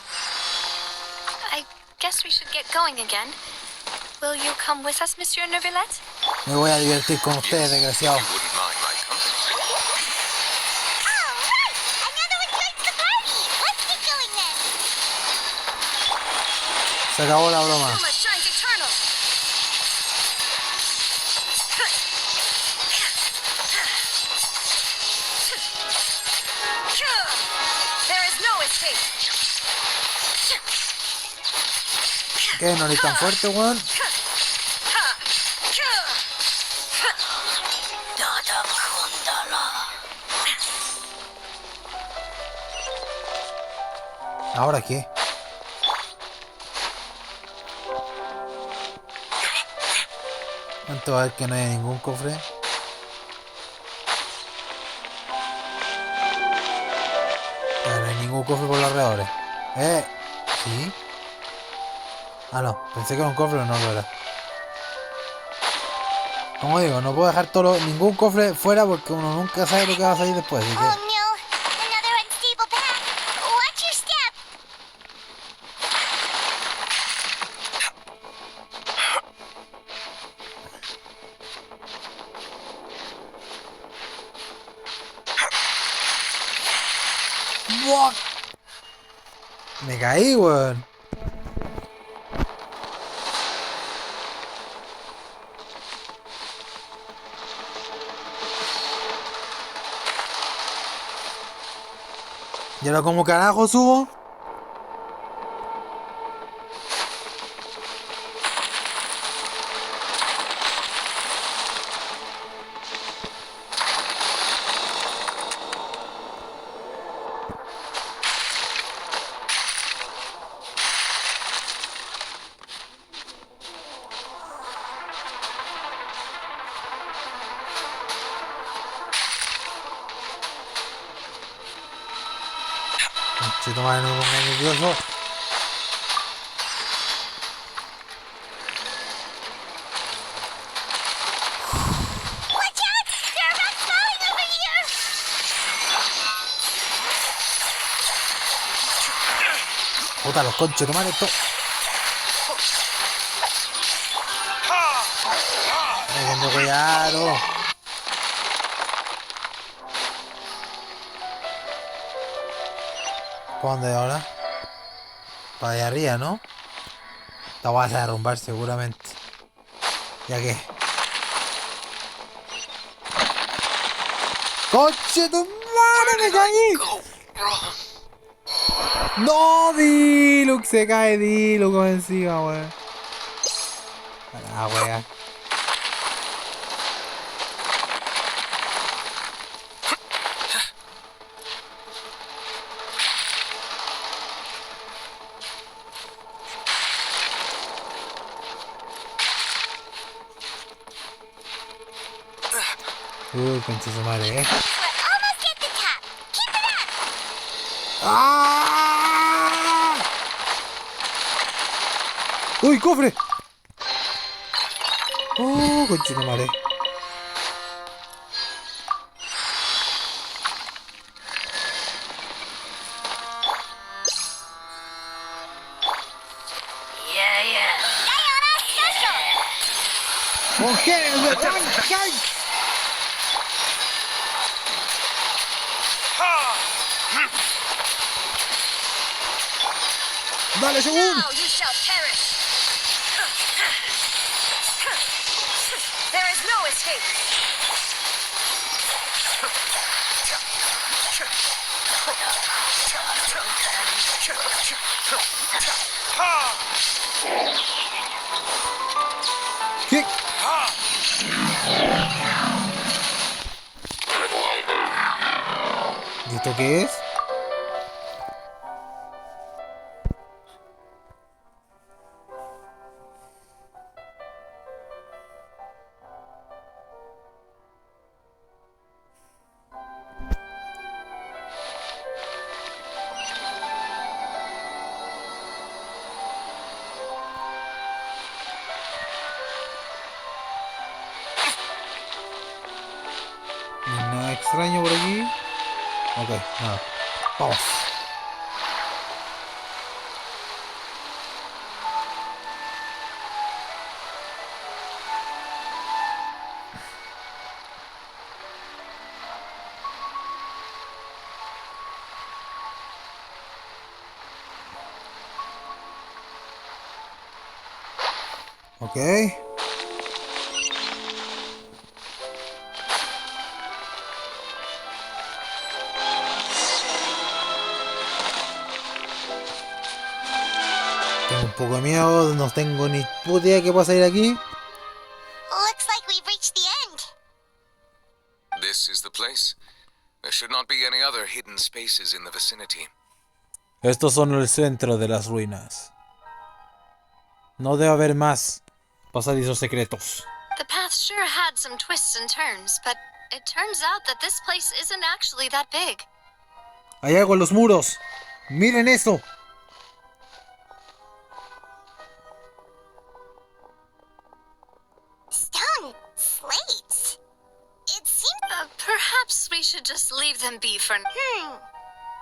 I guess we should get going again. Will you come with us, Monsieur Neuvillette? Me voy a divertir con ustedes, desgraciado. You wouldn't mind my company. All right, another one joins the party. Let's get going then. Se acabó la broma. Uma shines eternal. There is no escape. ¿Qué? ¿No eres tan fuerte, weón? ¿Ahora qué? ¿Cuánto va a ver que no hay ningún cofre? Ya, no hay ningún cofre por los alrededores. ¿Sí? Ah, no, pensé que era un cofre, pero no lo era. Como digo, no puedo dejar ningún cofre fuera porque uno nunca sabe lo que va a salir después. Así Oh que... no, another unstable path. Watch your step. ¡Buah! Me caí, weón. ¿Y ahora cómo carajo subo? Si tu madre no me ponga nervioso. Watch out! There are rocks falling over here. Puta, los conches, tu madre esto. Tengo cuidado. ¿Para dónde ahora? Para allá arriba, ¿no? La vas a derrumbar seguramente. ¿Ya qué? ¡Coche tu madre! ¡Me caí! ¡No! Diluc se cae Diluc encima, weón. Ah, weón. Concha su madre, ¡Ah! ¡Uy, cofre! ¡Oh, concha su madre! ¡Mujeres de Tankai! ¡Dale, Shogun! Now you shall perish. There is no escape. ¿Qué? ¿Y esto qué es? Nada extraño por aquí. Ok, nada. Vamos. Ok. Tengo un poco de miedo, no tengo ni puta idea qué pasa a ir aquí. Looks like we've reached the end. This is the place. There should not be any other hidden spaces in the vicinity. Estos son el centro de las ruinas. No debe haber más pasadizos secretos. The path sure had some twists and turns, but it turns out that this place isn't actually that big. Hay algo en los muros. Miren eso. Stone slates. It seems. Perhaps we should just leave them be for now.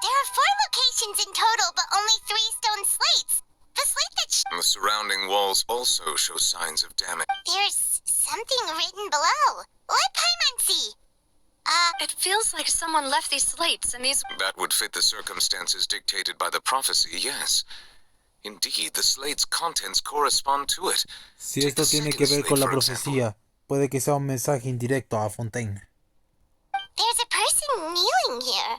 There are 4 locations in total, but only 3 stone slates. The slate that The surrounding walls also show signs of damage. There's something written below. Let Paimon see. It feels like someone left these slates and these... That would fit the circumstances dictated by the prophecy, yes. Indeed, the slate's contents correspond to it. Si esto tiene que ver con la profecía, puede que sea un mensaje indirecto a Fontaine. There's a person kneeling here.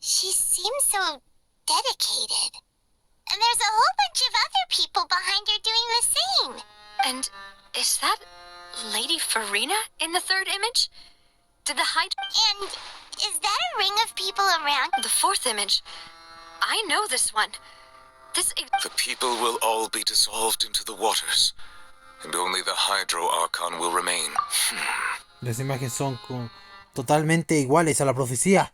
She seems so dedicated. And there's a whole bunch of other people behind her doing the same. And is that Lady Farina in the 3rd image? Did the height... And is that a ring of people around? The 4th image. I know this one. This... The people will all be dissolved into the waters, and only the Hydro Archon will remain. Las imágenes son totalmente iguales a la profecía.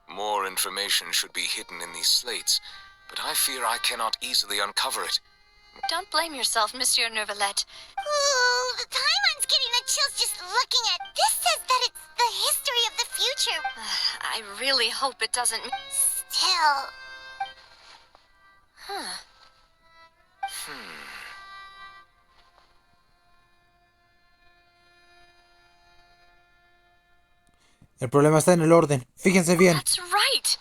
More information should be hidden in these slates, but I fear I cannot easily uncover it. Don't blame yourself, Monsieur Nervalette. Ooh, the Paimon's getting the chills just looking at this. Says that it's the history of the future. I really hope it doesn't... Still... El problema está en el orden. Fíjense bien. That's right.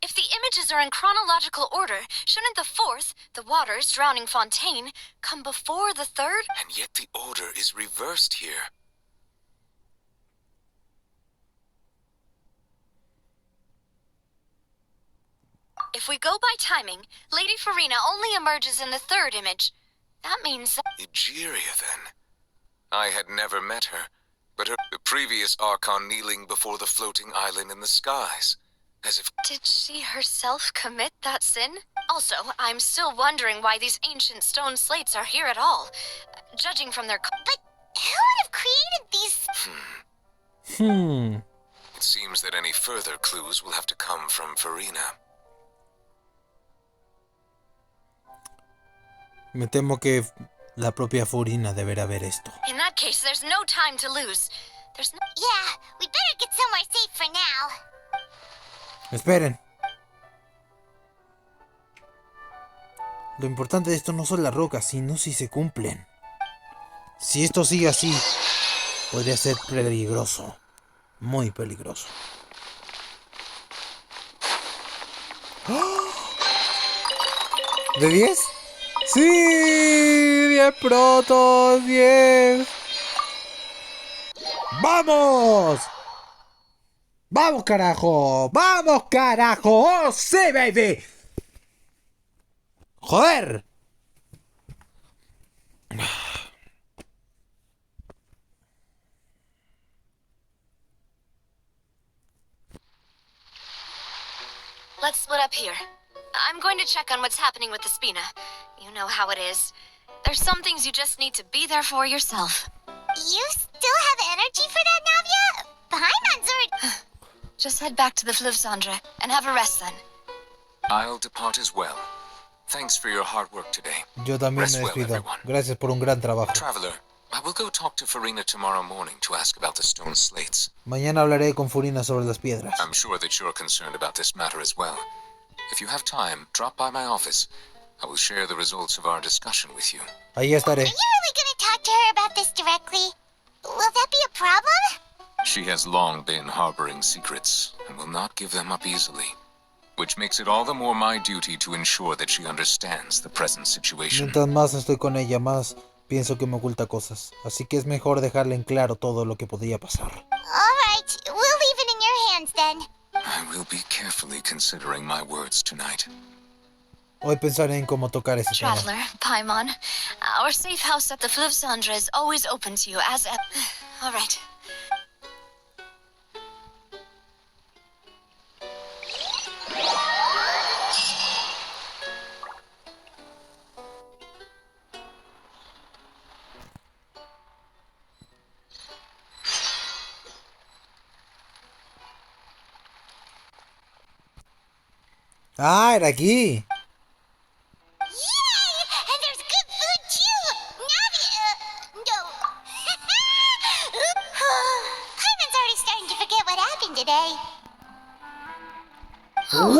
If the images are in chronological order, shouldn't the fourth, the waters drowning Fontaine, come before the third? And yet the order is reversed here. If we go by timing, Lady Farina only emerges in the third image. That means... Egeria, then. I had never met her, but the previous Archon kneeling before the floating island in the skies. As if... Did she herself commit that sin? Also, I'm still wondering why these ancient stone slates are here at all. Judging from their... But who would have created these... It seems that any further clues will have to come from Farina. Me temo que la propia Furina deberá ver esto. In that case, there's no time to lose. There's no... Yeah, we better get somewhere safe for now. Esperen. Lo importante de esto no son las rocas, sino si se cumplen. Si esto sigue así, podría ser peligroso. Muy peligroso. ¡Oh! ¿De 10? ¡Sí! 10 protos, 10. ¡Vamos! ¡Vamos, carajo! ¡Vamos, carajo! ¡Oh, sí, baby! ¡Joder! Let's split up here. I'm going to check on what's happening with the Spina. You know how it is. There's some things you just need to be there for yourself. You still have energy for that, Navia? Paimon's already... Just head back to the Fleuve Cendre and have a rest then. I'll depart as well. Thanks for your hard work today. Yo también Rest me well, despido. everyone. Gracias por un gran trabajo. Traveler, I will go talk to Farina tomorrow morning to ask about the stone slates. Mañana hablaré con Furina sobre las piedras. I'm sure that you're concerned about this matter as well. If you have time, drop by my office. I will share the results of our discussion with you. Ahí estaré. Are you really gonna talk to her about this directly? Will that be a problem? She has long been harboring secrets and will not give them up easily, which makes it all the more my duty to ensure that she understands the present situation. Mientras más estoy con ella, más pienso que me oculta cosas. Así que es mejor dejarle en claro todo lo que podría pasar. Alright, we'll leave it in your hands then. I will be carefully considering my words tonight. Hoy pensaré en cómo tocar ese tema. Traveler, Paimon, our safe house at the Fleuve Cendre is always open to you as... All right. Ah, era aquí. Yay! And there's good food too! Navia... no. Paimon's already starting to forget what happened today.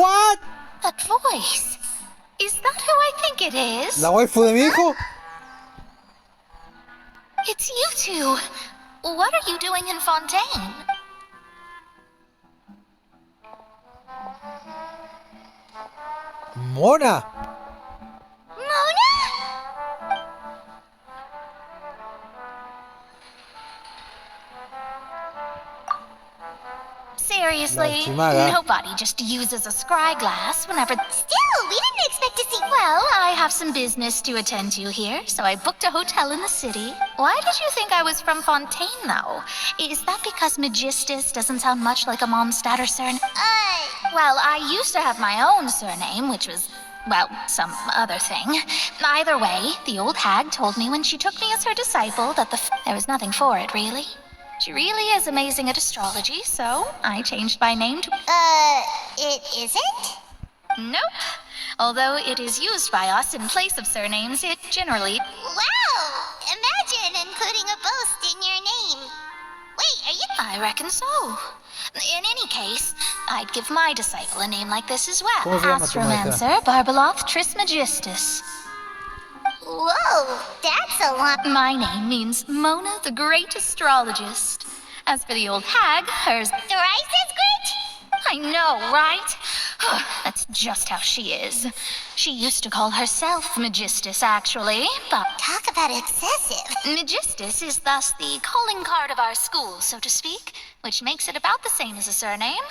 What? That voice. Is that who I think it is? ¿La waifu de mi hijo? It's you two. What are you doing in Fontaine? Mona. Mona? Seriously, Lastimaga. nobody just uses a scry glass whenever... Still, we didn't expect to see... Well, I have some business to attend to here, so I booked a hotel in the city. Why did you think I was from Fontaine, though? Is that because Magistus doesn't sound much like a Mondstadt surname? Well, I used to have my own surname, which was, well, some other thing. Either way, the old hag told me when she took me as her disciple that there was nothing for it, really. She really is amazing at astrology, so I changed my name to... it isn't? Nope. Although it is used by us in place of surnames, it generally... Wow! Imagine including a boast in your name. Wait, are you... I reckon so. In any case, I'd give my disciple a name like this as well. ¿Cómo se llama tu maestra? Astromancer Barbaloth Trismegistus. Whoa, that's a lot. My name means Mona the Great Astrologist. As for the old hag, hers... Thrice as great? I know, right? That's just how she is. She used to call herself Megistus, actually, but... Talk about excessive. Megistus is thus the calling card of our school, so to speak, which makes it about the same as a surname.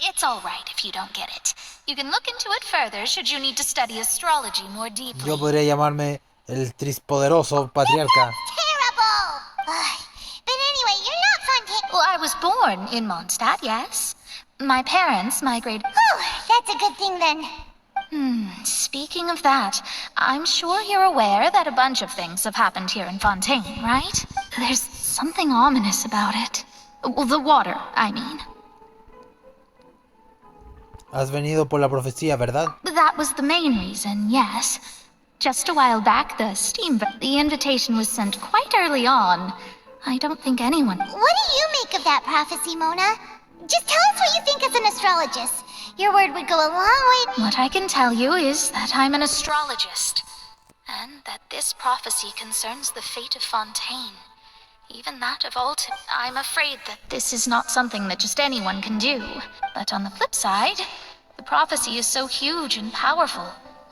It's all right if you don't get it. You can look into it further should you need to study astrology more deeply. Yo podría llamarme el trispoderoso patriarca. Terrible! But anyway, you're not Fontaine. Well, I was born in Mondstadt, yes. My parents migrated... Oh, that's a good thing then. Speaking of that, I'm sure you're aware that a bunch of things have happened here in Fontaine, right? There's something ominous about it. Well, the water, I mean. Has venido por la profecía, ¿verdad? That was the main reason, yes. Just a while back, the invitation was sent quite early on. I don't think anyone... What do you make of that prophecy, Mona? Just tell us what you think as an astrologist. Your word would go a long way. What I can tell you is that I'm an astrologist, and that this prophecy concerns the fate of Fontaine. Even that of Alton. I'm afraid that this is not something that just anyone can do. But on the flip side, the prophecy is so huge and powerful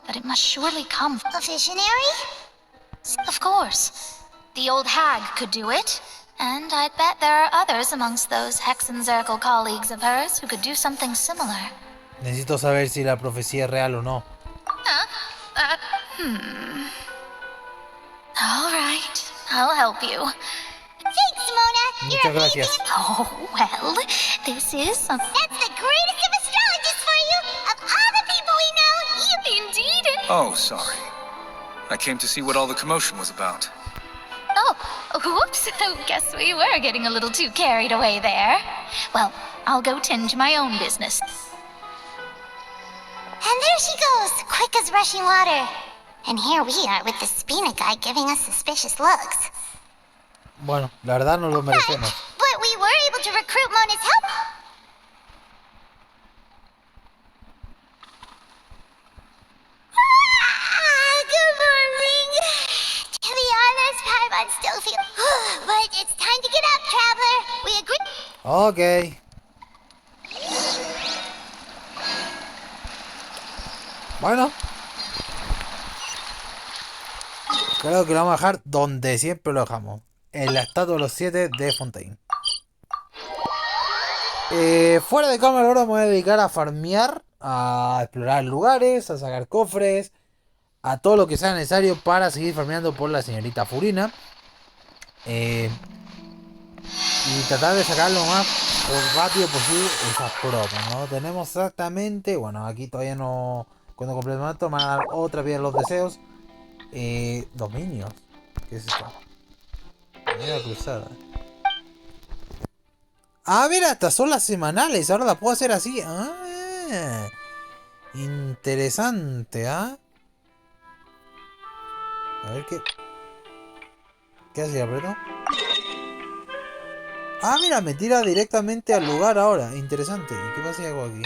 that it must surely come from... A visionary? Of course. The old hag could do it. And I'd bet there are others amongst those Hexenzirkel colleagues of hers who could do something similar. Necesito saber si la profecía es real o no. All right, I'll help you. Thanks, Mona. Muchas gracias. Oh, well, this is... That's the greatest of astrologists for you! Of all the people we know, you... Indeed. Oh, sorry. I came to see what all the commotion was about. Oh, whoops. Guess we were getting a little too carried away there. Well, I'll go tend to my own business. And there she goes, quick as rushing water. And here we are with the Spina guy giving us suspicious looks. Bueno, la verdad no lo merecemos. But we were able to recruit Mona's help. Good morning. To be honest, Paimon still feel... But it's time to get up, traveler. We agree... Ok. Bueno. Creo que lo vamos a dejar donde siempre lo dejamos. En la estatua de los 7 de Fontaine. Fuera de cámara ahora me voy a dedicar a farmear, a explorar lugares, a sacar cofres, a todo lo que sea necesario para seguir farmeando por la señorita Furina. Y tratar de sacar lo más rápido posible esas promos, ¿no? Tenemos exactamente... Bueno, aquí todavía no... Cuando completemos esto van a dar otra vía de los deseos. Dominios. ¿Qué es esto? Mira cruzada. Ah, mira, estas son las semanales. Ahora las puedo hacer así. Ah, interesante, ¿ah? A ver qué... ¿Qué hace, aprieto? Ah, mira, me tira directamente al lugar ahora. Interesante. ¿Y qué pasa si hago aquí?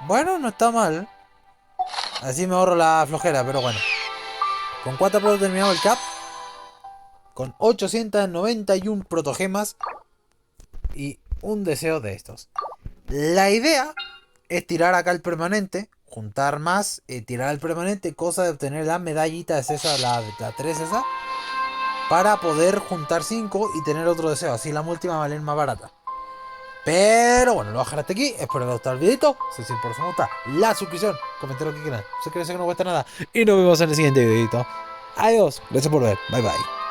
Bueno, no está mal. Así me ahorro la flojera, pero bueno. ¿Con cuántas proto terminado el cap? Con 891 protogemas y un deseo de estos. La idea es tirar acá el permanente, juntar más, tirar el permanente, cosa de obtener la medallita esa, la 3 esa, para poder juntar 5 y tener otro deseo. Así la última va a valer más barata. Pero bueno, lo voy a dejar hasta aquí. Espero que les haya gustado el videito. Si es por favor, la suscripción, comentar lo que quieran. Suscríbanse que no cuesta nada. Y nos vemos en el siguiente videito. Adiós. Gracias por ver. Bye bye.